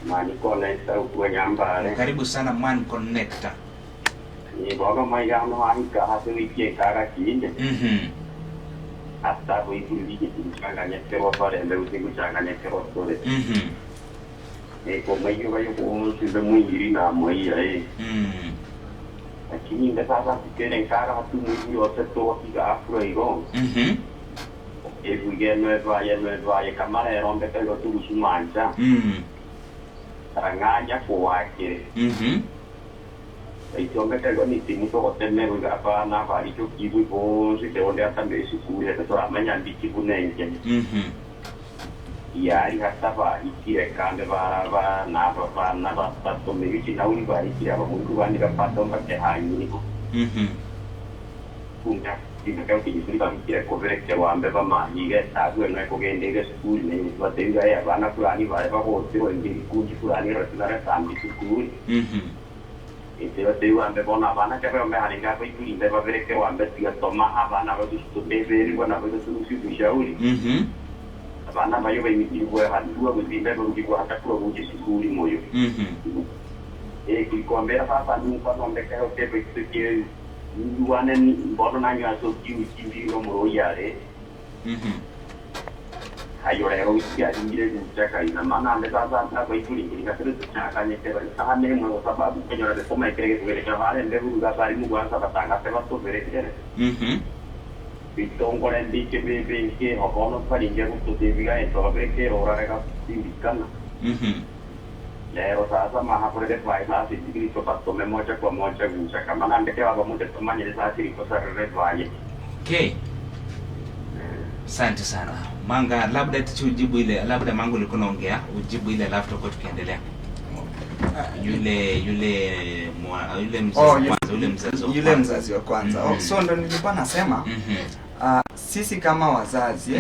Mani connector kwa Nyambale. Karibu sana Man Connector. Ni bora mayano haika hasa wiki kara kinde. Hata wiki kuchanganya kero pale ndio kuchanganya kero pale. Kwa mayo kwa sisi mwingine na moya lakini ndio sasa tukene kara watu mwingine wote to kika afro hiyo. Evugenwe kama erombe kwa watu kusumanja. Ranganya kuwake. Ikiombe kwa ni timu kwa tena ngapa na bali cho kibu ko si te onde atambe sikuri kwa amanya ndikibu nenge. Yari hata ba ikire kande ba na ba to mechi na uni ba ikire ba mungu wani ka pato mbate hanyi. Kunga kika kiji ba ikire ko vereke wambe ba mahige tagu na ko gende ke skuli ne ba tenga ya bana fulani ba ko tiro ngi kuji fulani ra sambi skuli. Ito te wambe bona bana ka ba haringa ba ikuri ba vereke wambe tiga toma abana ba tu bebe ri wana ba tu ushauri. Abana bayo ba imikirwa handua kuzimba kwa hata kwa kujisikuri moyo. Kikombera sasa ni mfano mbeka yote pekee wane mbona nanyo aso kiwi mo yare. Hayo leo ya ingire kuchaka ina maana mbeka sasa kwa ikuli ni kasiri chaka nyekera sana mo sababu kwenye rada koma ikirege kuelekea wale ndevu za bari mu kwanza batanga sema to berekere. Bitong koren di kebe ke hokono paringe ko deviga en to bereke ora rega dibikana. Lero sasa mahapure de vai sa sigiri to patto me moja kwa moja gusa kama nande ke baba moja tomanye de sa siri ko sarre vai. Okay. Asante sana. Manga, labda tujibu ile, labda Mangu ulikuwa unaongea, ujibu ile alafu tutakuwa tukiendelea. Yule mzazi wa kwanza. So ndo nilikuwa nasema sisi kama wazazi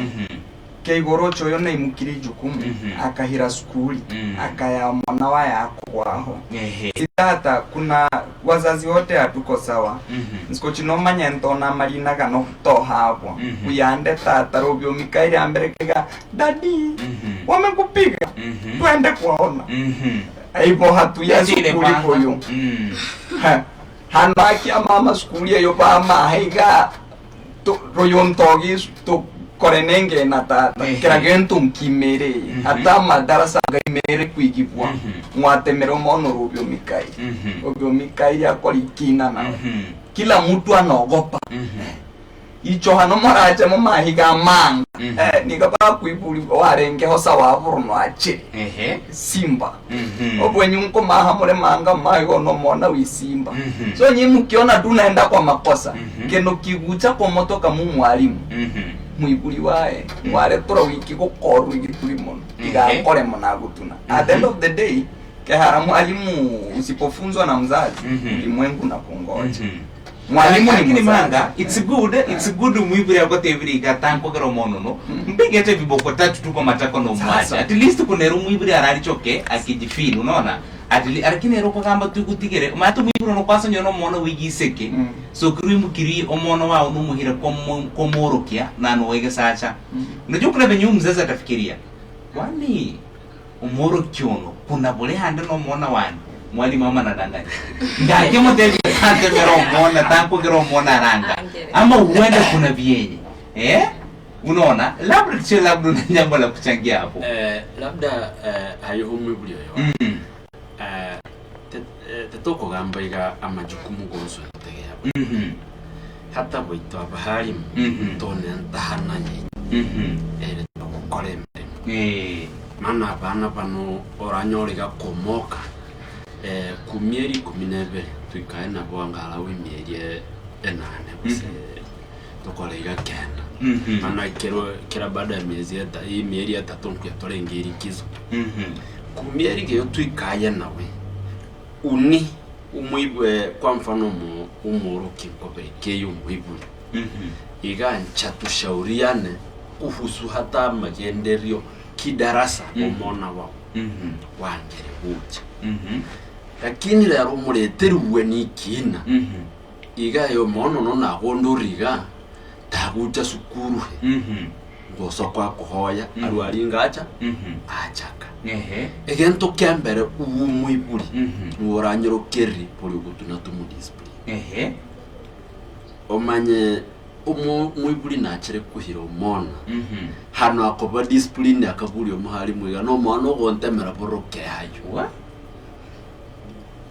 keigorocho yona imukiri jukumu akahira skuli akaya mwana wa yako kwaho. Sitata kuna wazazi wote hatuko sawa. Nsko chinomanya ntona marina gano to hapo. Uyande tata robyo mikairi amberekega daddy wamekupiga twende kuona. Aibo hatu ya skuli koyo. Hanaki mama skuli yo ba mahiga to royon togi to korenenge na tata kiragentum kimere hata madarasa gaimere kwigipwa mwatemero mono rubyo mikai ya kolikina na kila mtu anaogopa icho hano maraje mu mahiga manga nikaba kuibuli warenge hosa waburno ache simba obwenye unko mahamure manga mayo no mona wisimba so nyi mukiona tunaenda kwa makosa keno kigucha kwa motoka mu mwalimu muibuli wae wale tora wiki ko koru igitulimo igakore mona gutuna at the end of the day kehara mwalimu usipofunzwa na mzazi ulimwengu na kungoja. Mwalimu ni manga, it's good mwibiri yako teviri gatanko gero mono no. Mpigete viboko tatu tuko matako no mwacha. At least kunero mwibiri ararichoke akijifeel unaona. Lakini roko kamba tukutigere mato mwibiri no kwasa nyono mono wigiseke. So kiri mukiri omono wa no muhira komorokia na no wege sacha. Unajua kuna venye mzazi atafikiria. Kwani umorokiono kuna bole hande no mona wani. Mwali mama na danganya. Ndake modeli kante mero mona tanko gero mona ranga. Ama uende kuna vienye. Unaona? Labda sio labda na jambo la kuchangia hapo. Labda hayo umebuli yo. Tetoko gamba iga amajukumu gonso tegea. Hata boito abahari tone ntahana nye. Kole. Mana bana bano oranyoriga komoka. kumieri 12 twikae nabo angala wimieri 8 guse tokole igakenda mana kera baada ya miezi hii mieri ya 3 nkuyatorengera ikizo kumieri geyo twikaye nawe uni umwibwe kwa mfano umuruki kobekeyo umwibwe igancha tushauriane kuhusu hata magenderio kidarasa umona wao wangere bucha lakini lero umureteruwe nikina igayo mono no nagonduriga taguta sukuru ngoso kwa kuhoya arwari ngacha achaka egento kyambere umwiburi uranyiro keri poli gutuna tumu display omanye umwiburi nakire kuhira umona hano akoba discipline akaburi umuhari mwiga no mwana ogontemera boroke hayo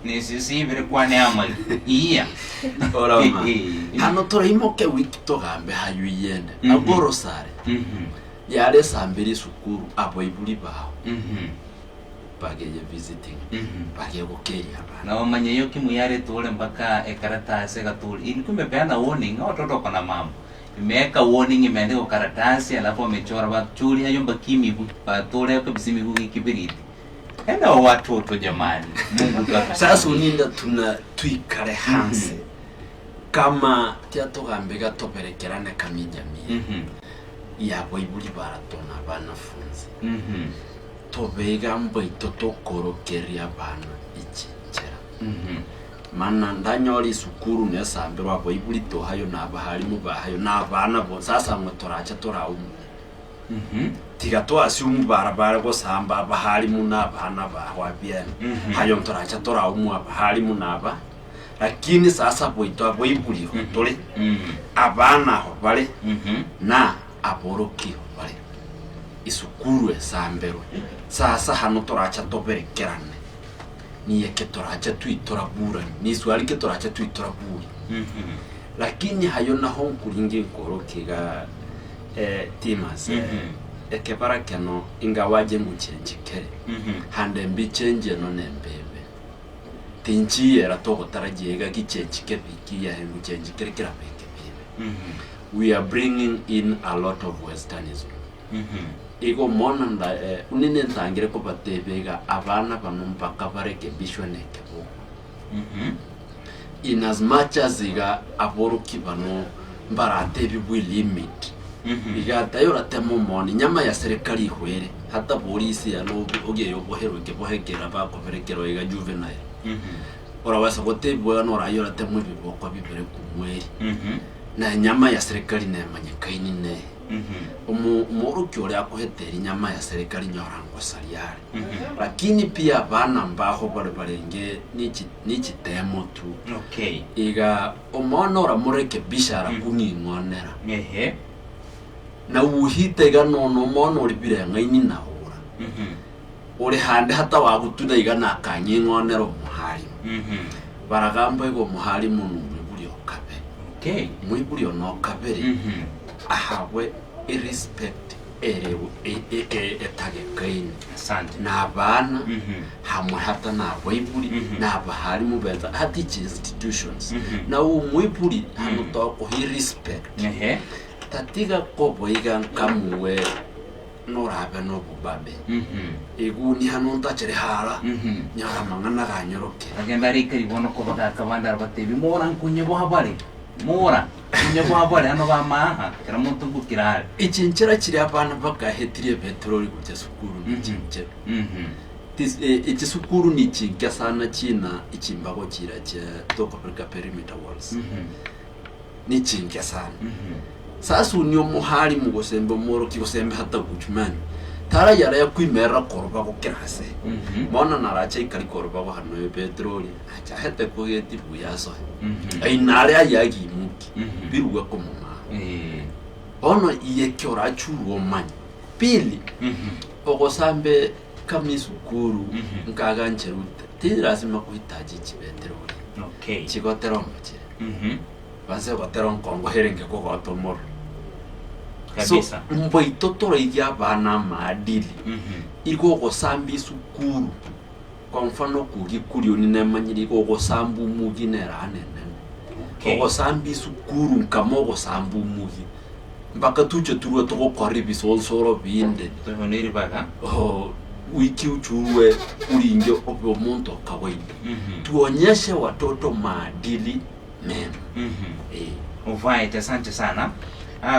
nesisi bere kwane amal iya orama hano torayimoke wiki togambe hayo yende agoro sare yare sambiri sukuru abo iburi baho bageye visiting bageye gukenya na wamanye yo kimuyare tole mpaka ekaratasi gatuli ili kumepeana warning watoto kana mama imeweka warning imeandika karatasi alafu wamechora bakchuli hayo mbakimi batole kwa bisimi kibiriti enda watoto jamani Mungu sasa uninda tuikare hanse kama tiatogambe gatoperekerane kamijamii yabo iburi baratona banafunzi tobega mbaito tokorokeria bana ikichera mana ndanyori sukuru nesambirwa abo iburi to hayo nabahari mu bahayo nabana bo sasa mwe toracha toraumu tigato asiumu barabara go samba abahari mu nabana bahwabien hayo toracha toraumu abahari mu naba lakini sasa boito abo iburi tole abana ho bale na aboroki bale isukuru esambero sasa hano toracha toberekerane niye ke toracha tuitora bura ni swali ke toracha tuitora bura lakini hayo naho kuringe korokiga timas ekebara keno ingawaje muchenjikere hande mbi change no nembebe tinchi era to kotarajiega kichenjike biki ya muchenjikere kira beke we are bringing in a lot of westernism ego mona nda unine ntangire ko batebega abana banumpaka bareke bishoneke bo in as much as iga aboroki bano mbaratebi bwi limit iga tayora temo moni nyama ya serikali ihwere hata polisi ya no ogeyo bohero ke bohekera bako berekero iga juvenile ora wasa gotebwa no rayora temo biboko bibere kumweri na nyama ya serikali na manyakaini ne umuruki uri akuhetera inyama ya serikali nyorango sariari lakini pia bana mbaho barenge niki temo tu iga umono uramureke bishara kuningonera na uhite ga nono mono uri birenga ini nahura uri hande hata wagutuna iga nakanyingonera umuhari baragamba igo muhari munu buri okabe mwiburi ono kabere ahawe irrespect erewo etagekaini asante na bana hamwe hata na waiburi na bahari mu beza hati institutions na umwiburi hano to respect tatiga ko boiga kamwe norabe no bubabe eguni hano ntachere hala nyara mangana ganyoroke agenda rikari bono ko bakakabandara batebi mora nkunyebo habare mora kunyebo habare hano bamaha kera muntu bukirare ichenchera kiri abana bagahetiriye petroli kujya sukuru n'ichenchera iki sukuru ni chinga sana china ichimbago kira cha toko perimeter walls ni chinga sana sasa unyo muhari mu gosembe moro kigosembe hata gujumani tara yara ya kwimera korba ko kirase mona naracha ikari korba ko hano yo petroli acha hete ko yeti buyaso ai nare ayagi muki biruwa ko mama ono iye kyora churu omani pili ogosambe kamisukuru nkaga ncherute tirazima kuhitaji petroli chigotero mchire base gotero nkongo herenge ko gotomoro kabisa mboito toro igia bana maadili iko gosambi sukuru kwa mfano kugikuri unemanyiri ko sambu mugi neranene ko sambi sukuru kama ko sambu mugi mpaka tuche tuwe toko karibi solo binde to neri baga wiki uchuwe ulinge obyo muntu kawaida tuonyeshe watoto maadili mema. Alright, asante sana.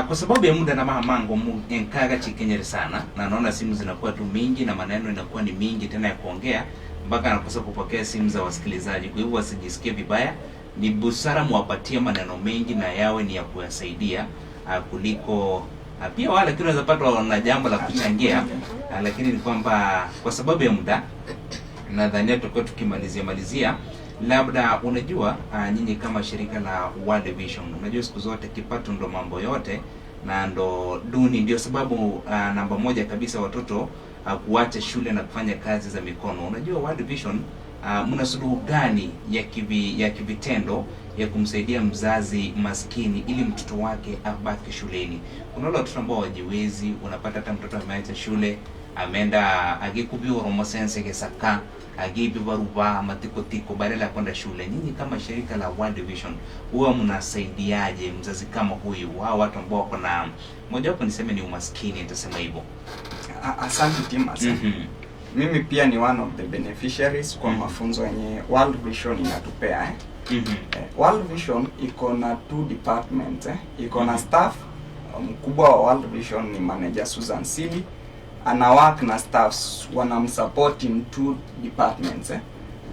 Kwa sababu ya muda na mahamango nkaga chikenyeri sana na naona simu zinakuwa tu mingi na maneno inakuwa ni mingi tena ya kuongea mpaka nakosa kupokea simu za wasikilizaji. Kwa hivyo wasijisikie vibaya, ni busara muwapatie maneno mengi na yawe ni ya kuyasaidia kuliko pia wale kile unaweza pata wana jambo la kuchangia, lakini ni kwamba kwa sababu ya muda nadhani tutakuwa tukimalizia labda unajua nyinyi kama shirika la World Vision, unajua siku zote kipato ndo mambo yote na ndo duni, ndio sababu namba moja kabisa watoto kuacha shule na kufanya kazi za mikono. Unajua World Vision mna suluhu gani ya kivitendo ya kumsaidia mzazi maskini ili mtoto wake abaki shuleni? Kuna wale watoto ambao wajiwezi, unapata hata mtoto ameacha shule ameenda agikubiwa romosense kesaka agibi baruba matikotiko badala ya kwenda shule. Nyinyi kama shirika la World Vision huwa mnasaidiaje mzazi kama huyu, hao watu ambao wako na moja wapo niseme ni umaskini, nitasema hivyo? Asante Timas. Mimi pia ni one of the beneficiaries kwa mafunzo yenye World Vision inatupea World Vision iko na 2 departments iko na staff. Mkubwa wa World Vision ni manager Susan Sili, ana work na staffs wanamsupport in 2 departments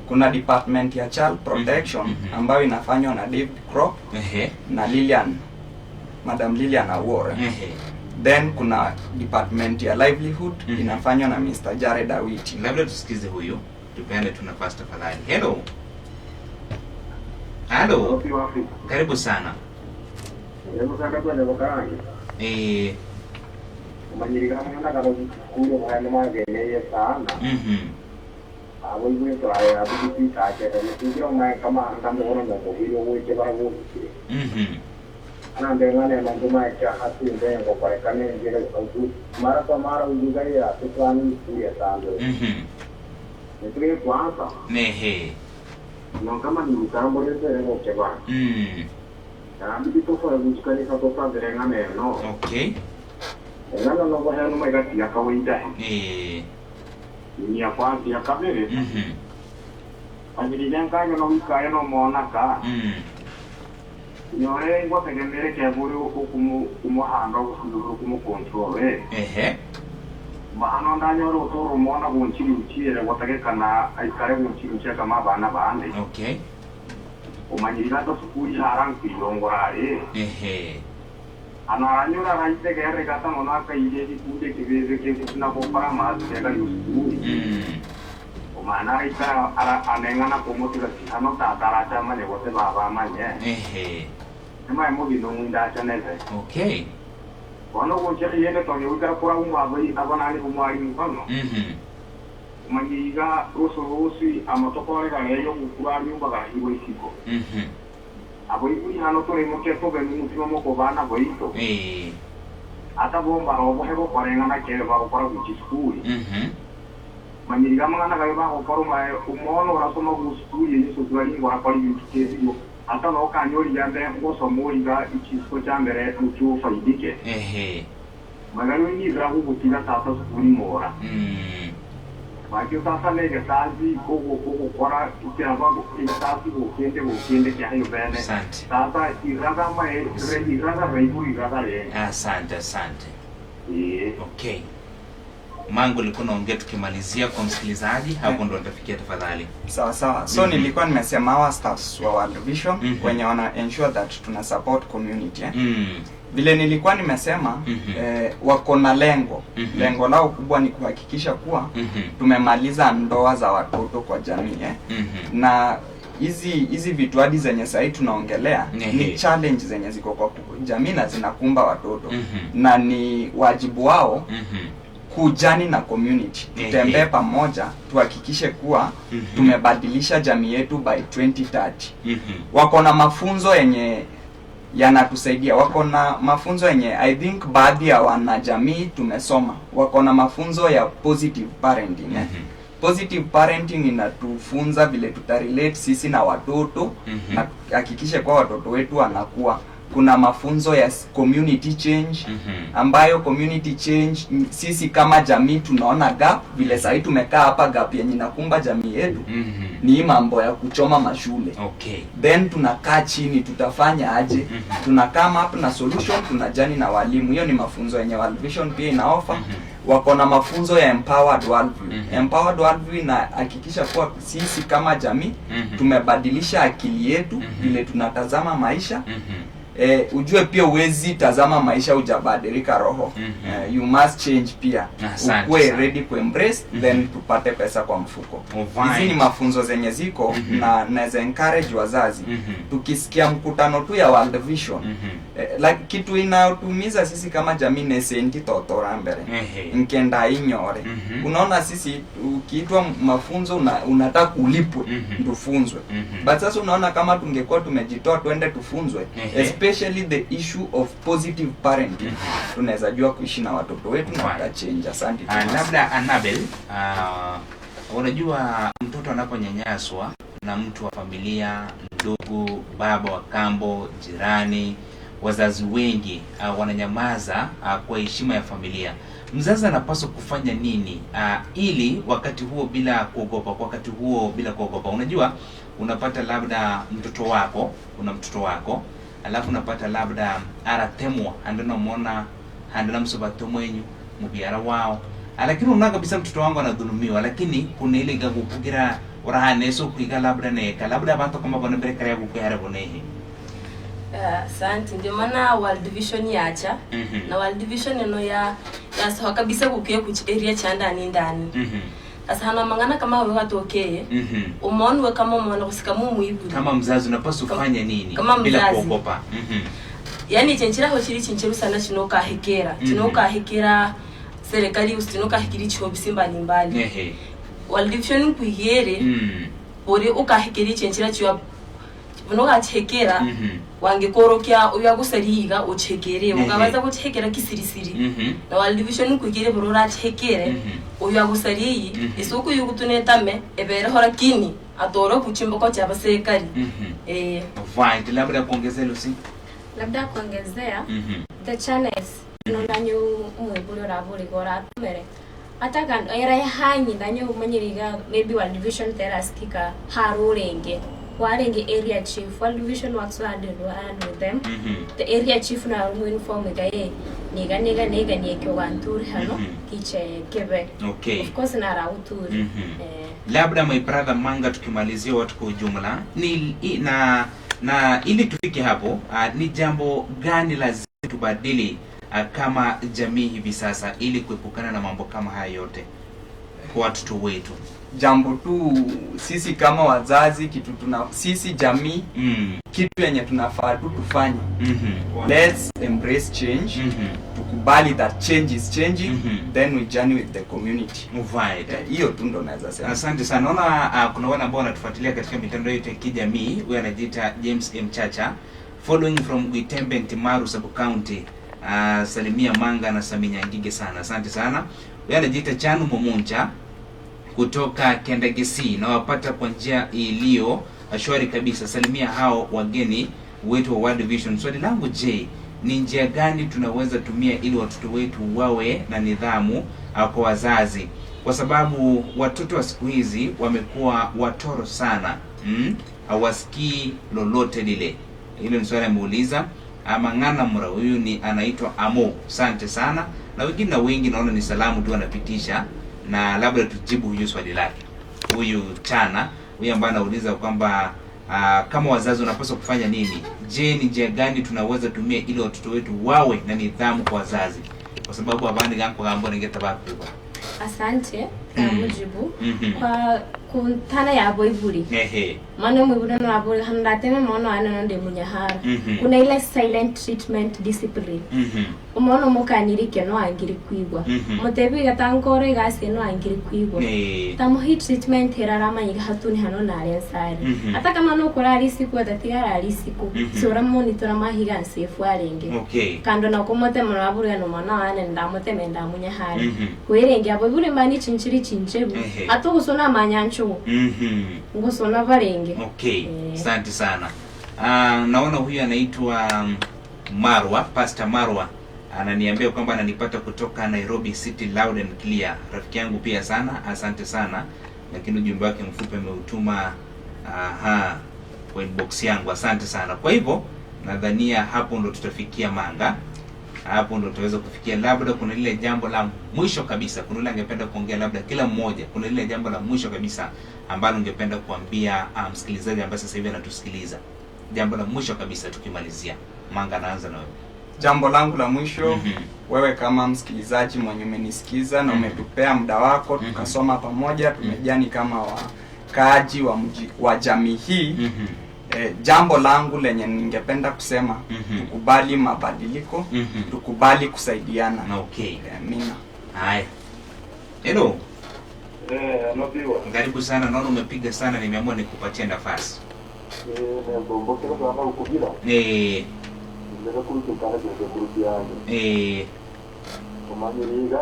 Kuna department ya child protection ambayo inafanywa na David Crop na Madam Lilian Awore. Then kuna department ya livelihood inafanywa na Mr. Jared Awiti. Labda tusikize huyo, tupeane tu nafasi tafadhali. Hello. Hello. Karibu sana. Umanyirika mwana kama kule mwana mwageneye sana. Abo iwe to aya abiti taje na ndio mwana kama ngambo ona ngo hiyo wewe bara ngo. Ana ndengane na ngoma ya hasi ndengo kwa kane ngere au mara kwa mara ujugai ya tukwani kuya sana. Ndio kwanza. Na kama ni mtambo lete ngo cheba. Na mbito kwa ujugai kwa toka ndengane no. Okay. Ngana no bahaya no megati ya kawaida. Ni ya kwanza ya kabere. Ajili nyanganyo no mikaya no monaka. Nyore ngwa tegemere ke buri kumuhanga kumu control mahano ndanyoro toro mona bunchiri uchire watakekana aikare bunchiri uchire kama bana bande. Okay. Umanyirika to sukuri harangi yongorare. Anaranyura raite gere kata monaka ijeji kude kibeze ke na kopara mazega yusukuri. Umana raita anengana komotira hano tataracha mane wote baba manye. Kama mogi no munda chaneze. Okay. Wano woncheri yene to yuka kora umwabai abanani umwari mfano. Umanyiga rosi amatokore ga yeyo kukurari umbaga hiwe siko. Abo ibi hano to remo ke to benu mutimo moko bana boito. Ata bomba robo hebo kwarenga na kere ba kora kuchi skuli. Manyiga mangana ga ba kora ma umono rasoma ku skuli yeso kwari ngora kwari bitikezo. Ata no kanyori yambe ngoso moriga ikisko cyambere mucyo faidike. Magano ni drago kutina tata skuli mora. Makio tata nege tazi koko kora ikira bago tazi ukende kyayo bene. Tata iraga mae iraga reibu iraga le. Asante. Okay. Mango liko naongea tukimalizia kwa msikilizaji hapo ndo nitafikia tafadhali. Sawa. So nilikuwa nimesema hawa staffs wa World Vision wenye wana ensure that tuna support community. Vile nilikuwa nimesema wako na lengo. Lengo lao kubwa ni kuhakikisha kuwa tumemaliza ndoa za watoto kwa jamii na hizi vitu hadi zenye sasa tunaongelea ni challenge zenye ziko kwa jamii na zinakumba watoto na ni wajibu wao kujani na community. Tutembee pamoja tuhakikishe kuwa tumebadilisha jamii yetu by 2030. Wako na mafunzo yenye yanatusaidia. Wako na mafunzo yenye I think baadhi ya wanajamii tumesoma. Wako na mafunzo ya positive parenting. Positive parenting inatufunza vile tutarelate sisi na watoto na hakikisha kwa watoto wetu wanakuwa. Kuna mafunzo ya community change ambayo community change sisi kama jamii tunaona gap vile sasa tumekaa hapa, gap yenye inakumba jamii yetu ni mambo ya kuchoma mashule. Then tunakaa chini tutafanya aje? Tunakaa hapa na solution, tunajani na walimu. Hiyo ni mafunzo yenye World Vision pia inaofa. Wako na mafunzo ya empowered worldview. Empowered worldview inahakikisha kuwa sisi kama jamii tumebadilisha akili yetu vile tunatazama maisha. Ujue pia uwezi tazama maisha hujabadilika roho. You must change pia. Ukue ready ku embrace then tupate pesa kwa mfuko. Hizi ni mafunzo zenye ziko na naweza encourage wazazi. Tukisikia mkutano tu ya World Vision like kitu inatumiza sisi kama jamii ni senti totora mbele. Nkenda inyore. Unaona sisi ukiitwa mafunzo unataka kulipwe tufunzwe. But sasa unaona kama tungekuwa tumejitoa twende tufunzwe, especially the issue of positive parenting, tunaweza jua kuishi na watoto wetu na tutachange. Asante. Labda Annabel, unajua mtoto anaponyanyaswa na mtu wa familia, ndugu, baba wa kambo, jirani, wazazi wengi wananyamaza kwa heshima ya familia. Mzazi anapaswa kufanya nini ili wakati huo bila kuogopa? Unajua unapata labda mtoto wako, una mtoto wako, alafu unapata labda aratemwa andana muona handana msobato mwenyu mubiara wao, lakini unaona kabisa mtoto wangu anadhulumiwa, lakini kuna ile gagukugira urahane so kuiga labda neka labda abantu kama bana bereka ya gukera bonehe. Asante. Ndio maana World Vision yacha na World Vision eno ya sawa kabisa kukiye ku area cha ndani. Sasa hana mangana kama wewe watokee umeona kama umeona kusika muibu kama mzazi unapaswa kufanya nini bila kuogopa. Yani chenchira ho chiri chenchiru sana chinoka hekera serikali usinoka hikiri chobisi mbali. World Vision kuigere ore ukahikiri chenchira chwa unoga chekera wangekorokia uyagusariga uchekere ukabaza guchekera kisirisiri na World Vision kugire burora chekere uyagusariyi isuku yugutunetame ebere horakini atoro kuchimba kwa chaba serikali. Right, labda kuongezea Lucy, labda kuongezea the channels nondanyo umweburo raburi gora tumere atakan era hanyi danyo umanyiriga maybe World Vision teraskika harurenge warenge area chief. World Vision works hand with them. The area chief na inform gaye niga nyeke wanturi hano kiche kebe. Of course na rauturi. Labda my brother Manga, tukimalizia watu kwa ujumla ni na ili tufike hapo ni jambo gani lazima tubadili kama jamii hivi sasa ili kuepukana na mambo kama haya yote kwa watoto wetu? Jambo tu sisi kama wazazi sisi jamii kitu yenye tunafaa tu tufanye. Let's embrace change. Tukubali that change is changing. Then we journey with the community. Hiyo tu ndo naweza sema. Asante sana. Naona kuna wale ambao wanatufuatilia katika mitandao yetu ya kijamii. Huyu anajiita James M Chacha, following from Gwitembe Ntimaru sub county. Salimia Manga na Saminya Ngige sana. Asante sana. Huyu anajiita Chanu Momuncha kutoka Kendagesi, na wapata kwa njia iliyo shwari kabisa. Salimia hao wageni wetu wa World Vision. Swali langu, je, ni njia gani tunaweza tumia ili watoto wetu wawe na nidhamu kwa wazazi? Kwa sababu watoto wa siku hizi wamekuwa watoro sana. Hawasikii lolote lile. Hilo ni swali ameuliza. Amangana Mura, huyu ni anaitwa Amo. Asante sana. Na wengine na wengi naona ni salamu tu anapitisha, na labda tujibu huyu swali lake. Huyu Chana, huyu ambaye anauliza kwamba kama wazazi unapaswa kufanya nini? Je, ni njia gani tunaweza tumia ili watoto wetu wawe na nidhamu kwa wazazi? Kwa sababu abandi ganko gambo ningeta bakubwa. Asante kwa mujibu. Kwa kuntana ya boiburi. Mano mwiburi na boiburi handateme mwana ana nde munyahara. Kuna ile silent treatment discipline. umono mukanirike no angiri kwigwa mutebi gatangore gase no angiri kwigwa tamu hit treatment herarama yiga hatuni hano na alensari hata kama no kurari siku atatira ari siku sura monitora mahiga nsefu arenge kando na kumote muraburu no mwana ane ndamote menda munya hari kwerenge abo bure mani chinchiri chinchebu atugusona manyancho ngusona barenge. Asante sana. Naona huyu anaitwa Marwa, Pastor Marwa ananiambia kwamba ananipata kutoka Nairobi City loud and clear. Rafiki yangu pia sana, asante sana. Lakini ujumbe wake mfupi ameutuma kwa inbox yangu. Asante sana. Kwa hivyo nadhania hapo ndo tutafikia Manga. Hapo ndo tutaweza kufikia. Labda kuna lile jambo la mwisho kabisa. Kuna yule angependa kuongea, labda kila mmoja. Kuna lile jambo la mwisho kabisa ambalo ungependa kuambia msikilizaji ambaye sasa hivi anatusikiliza. Jambo la mwisho kabisa tukimalizia. Manga, naanza na wewe. Jambo langu la mwisho, wewe kama msikilizaji mwenye umenisikiza na umetupea muda wako, tukasoma pamoja, tumejani kama wakaaji wa jamii hii. Jambo langu lenye ningependa kusema, tukubali mabadiliko, tukubali kusaidiana. Amina. Haya. Hello. Nabiwa. Karibu sana, naona umepiga sana, nimeamua nikupatie nafasi. Mbokera sana ukubira. Ndio kulikana kwa grupu yangu. Kumanyiriga.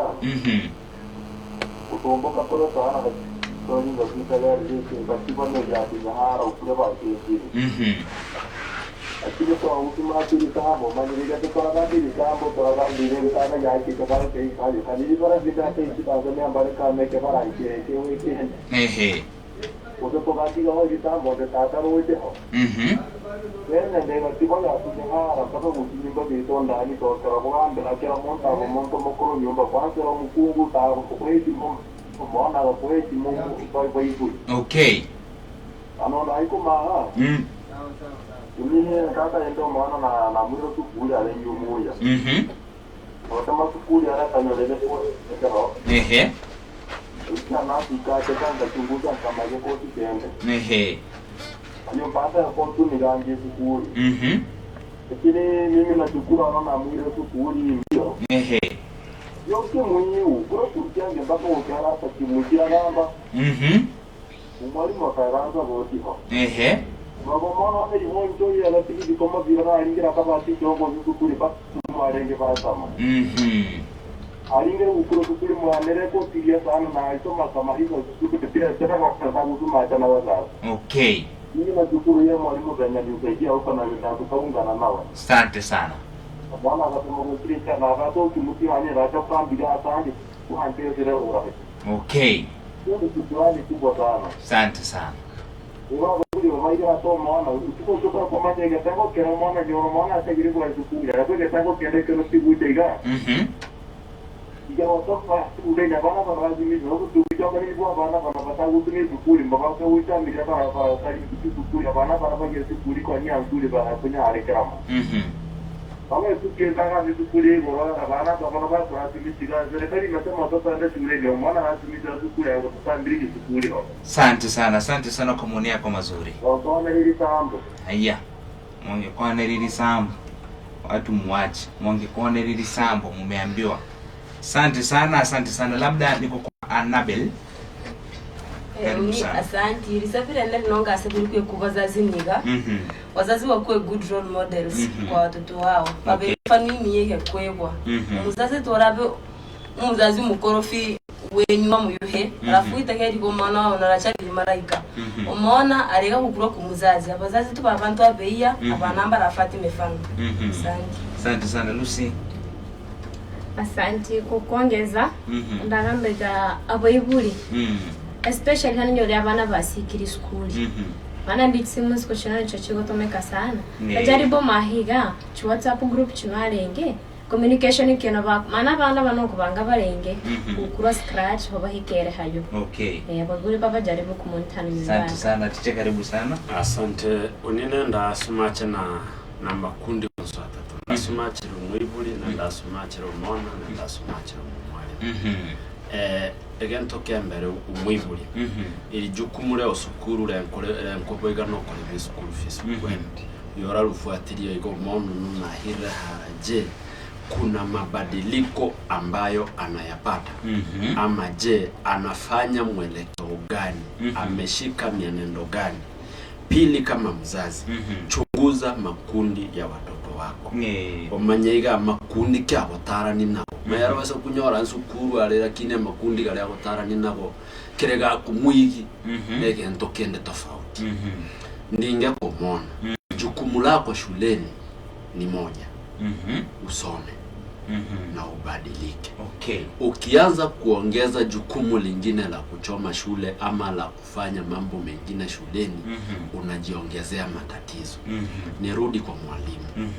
Kutomboka pole sana kwa nini ndio kitabu ni ya bihara ukule ba kiti. Akili kwa ultima kitabu manyiriga kwa ndio kitabu kwa ndio kitabu ya kitabu kwa kitabu kanili kwa ndio kitabu ni ambaye kama ke para ke weekend. Utoto katika hoja tambo de tata roite ho. Wena ndio tibo ya kujihara kama kujinyimba bitonda ni to tarabuanda na kila monto mokoro nyumba kwanza wa mkungu taro kweti mwana wa kweti mungu kwa hivyo. Anaona haiko maa. Mimi kaka ndio maana na mwiro tu kule ale nyumuya. Kama kule ala kanolele kwa ndio. Kama kikache kanga chunguza kama yoko kitende. Hiyo pata kwa tu ni rangi kukuri. Lakini mimi nachukua naona mwili kukuri ndio. Yote mwenyewe ukoro kujange mpaka ukara hata kimujia namba. Mwalimu akaanza wote hapo. Baba mwana ni mwanzo ya lakini kama vile alingira kama kidogo kukuri basi mwarenge para sama. Alinge ukuro kukuri mwanere ko tilia sana na isoma kama hizo kukupita tena kwa sababu tumaacha waza. Mimi nashukuru yeye mwalimu bwana nilisaidia huko na nitakuungana nao. Asante sana. Bwana akasema kusikiliza na watu kimuti wanye raja kwa bila asante kuanze zile urahi. Hiyo ni shukrani kubwa sana. Asante sana. Wao ndio maana hata mwana usipotoka kwa maji ya tango kero mwana ndio mwana atajiri kwa shukuru. Hapo tango kiende kero siku tega. Ija watoka ule na bana bana lazima ndio kutoka ni kwa bana bana batagu tuni dukuli mbaba kwa uita mira para sari dukuli bana bana kwa dukuli kwa nia dukuli bana kunya arekrama. Kama tukitaka dukuli bora bana bana bana kwa timisiga serikali imesema watoto ndio shule ndio maana lazima dukuli ya watoto ndiri dukuli. Asante sana kwa maoni yako mazuri. Kwa nini tambo? Haya. Mwonge kwa nini sambo? Watu muache. Mwonge kwa nini sambo mumeambiwa. Asante sana. Labda niko kwa Annabel. Asante. Risafiri ndio nonga asabiri kwa wazazi niga. Wazazi wakuwe good role models kwa watoto wao. Babe fanini yeke kwebwa. Muzazi torabe umuzazi mukorofi wenyuma muyuhe. Alafu itakedi ko mwana wao narachari maraika. Umeona arega kukura ku muzazi. Abazazi tu babantu abeya abanamba rafati mefano. Asante sana Lucy. Asante kukuongeza ndagambega abayibuli especially hano nyore abana basikiri school mana nditsimu sikoshana chochigo tomeka sana najaribu mahiga chu WhatsApp group chinarenge communication kena ba mana bana bano kubanga barenge ukura scratch hoba hikere hayo baguri baba jaribu kumontana nyumba. Asante sana tiche, karibu sana. Asante unine ndasumache na makundi nswata ndasumache rumwibuli na ndasumache rumona na ndasumache rumwali again tokea mbere umwibuli ili jukumure osukuru renkoboiga no kore school fees kwend yora rufuatilia igo mono na hira haraje kuna mabadiliko ambayo anayapata? Ama je, anafanya mwelekeo gani? Ameshika mienendo gani? Pili, kama mzazi, chunguza makundi ya watoto wako. Omanyega makundi kya gotarani nabo. Mayaro basa kunyora nsukuru ale lakini makundi gale gotarani nabo kirega kumwigi negento kende tofauti. Ndinge kumona jukumu lako shuleni ni moja. Usome na ubadilike. Ukianza kuongeza jukumu lingine la kuchoma shule ama la kufanya mambo mengine shuleni, unajiongezea matatizo. Nirudi kwa mwalimu.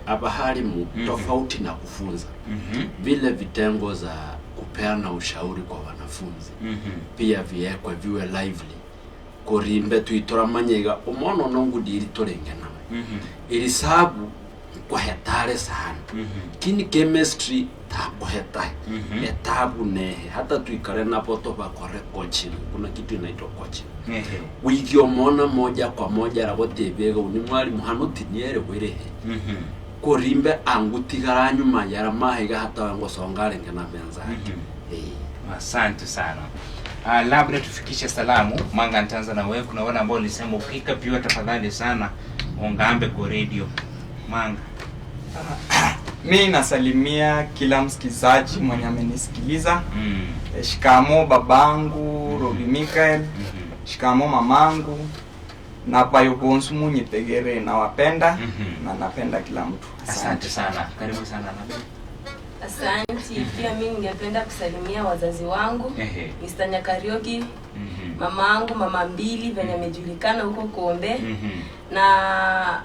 Abahalimu tofauti na kufunza, vile vitengo za kupeana ushauri kwa wanafunzi pia viekwe viwe lively. Korimbe tuitora manyega umono nongu diri torengena ili sabu kwa hetare sana. Kini chemistry tapo hetai etabu nehe hata tuikare na poto bakore coaching. Kuna kitu inaitwa coaching. Wiki omona moja kwa moja rabotebega uni mwalimu hanuti niere werehe. Korimbe angutigara nyuma yara mahiga hata wango songare ngena benzake. Asante sana. Labda tufikishe salamu Manga nitaanza na wewe. Kuna wale ambao walisema ukika pia tafadhali sana ongambe kwa radio. Manga. Mimi nasalimia kila msikizaji mwenye amenisikiliza. Shikamo babangu Robi Mikael. Shikamo mamangu. Na bayo bonsu munyitegere na wapenda na napenda kila mtu. Asante sana. Karibu sana Nabe. Asante. Pia mimi ningependa kusalimia wazazi wangu. Mr. Nyakarioki, mamangu, mama mbili venye amejulikana huko Kombe. Na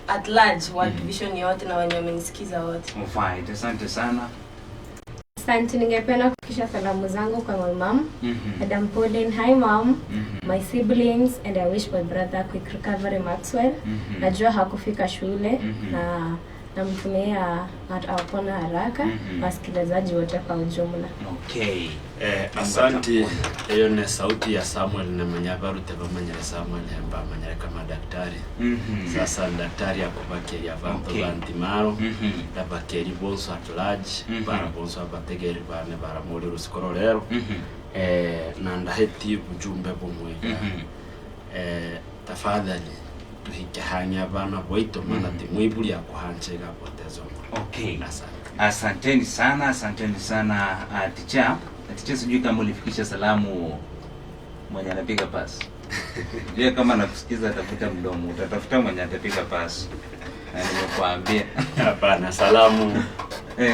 at large World Vision yote na wenye wamenisikiza wote. Fine. Asante sana. Asante, ningependa kufikisha salamu zangu kwa my mom. Madam Pauline, hi mom. My siblings, and I wish my brother quick recovery Maxwell. Najua hakufika shule na namtumia atapona haraka. Wasikilizaji wote kwa ujumla. Asante. Hiyo ni sauti ya Samuel na Manyabaru teba manyere Samuel hamba manyere kama daktari. Sasa daktari akubakeri abantu bantimaro dabakeri bonso at large bara bonso abategeri bane bara muri rusikorolero na ndaheti ujumbe bomwe. Tafadhali tuhikahanya bana boito mana timwibuli ya kuhanchega potezo. Asanteni sana teacher. Teacher, sijui kama ulifikisha salamu mwenye anapiga pasi. Je, kama nakusikiza atafuta mdomo, utatafuta mwenye atapiga pasi. Na nimekuambia hapana, salamu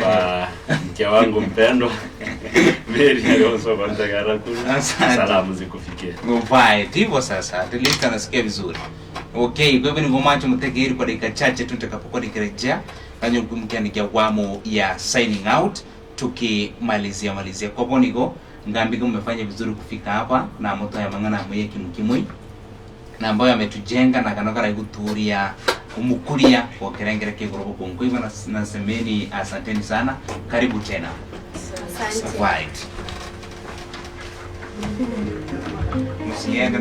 kwa mke wangu mpendwa Mary Alonso Bantagara kuna salamu zikufikie. Mfai hivyo sasa, at nasikia vizuri. Kwa hivyo ni ngomacho mtegeri kwa dakika chache tu tutakapokuwa nikirejea kanyo kumkianikia wamo ya signing out tukimalizia kwa bonigo ngambigo mmefanya vizuri kufika hapa na moto ya mangana mwe kimukimwe na ambayo ametujenga na kanokara guturia umukuria kwa kerengere kigorobo bongo. Hivyo nasemeni asanteni sana, karibu tena. Asante. Right. Msiende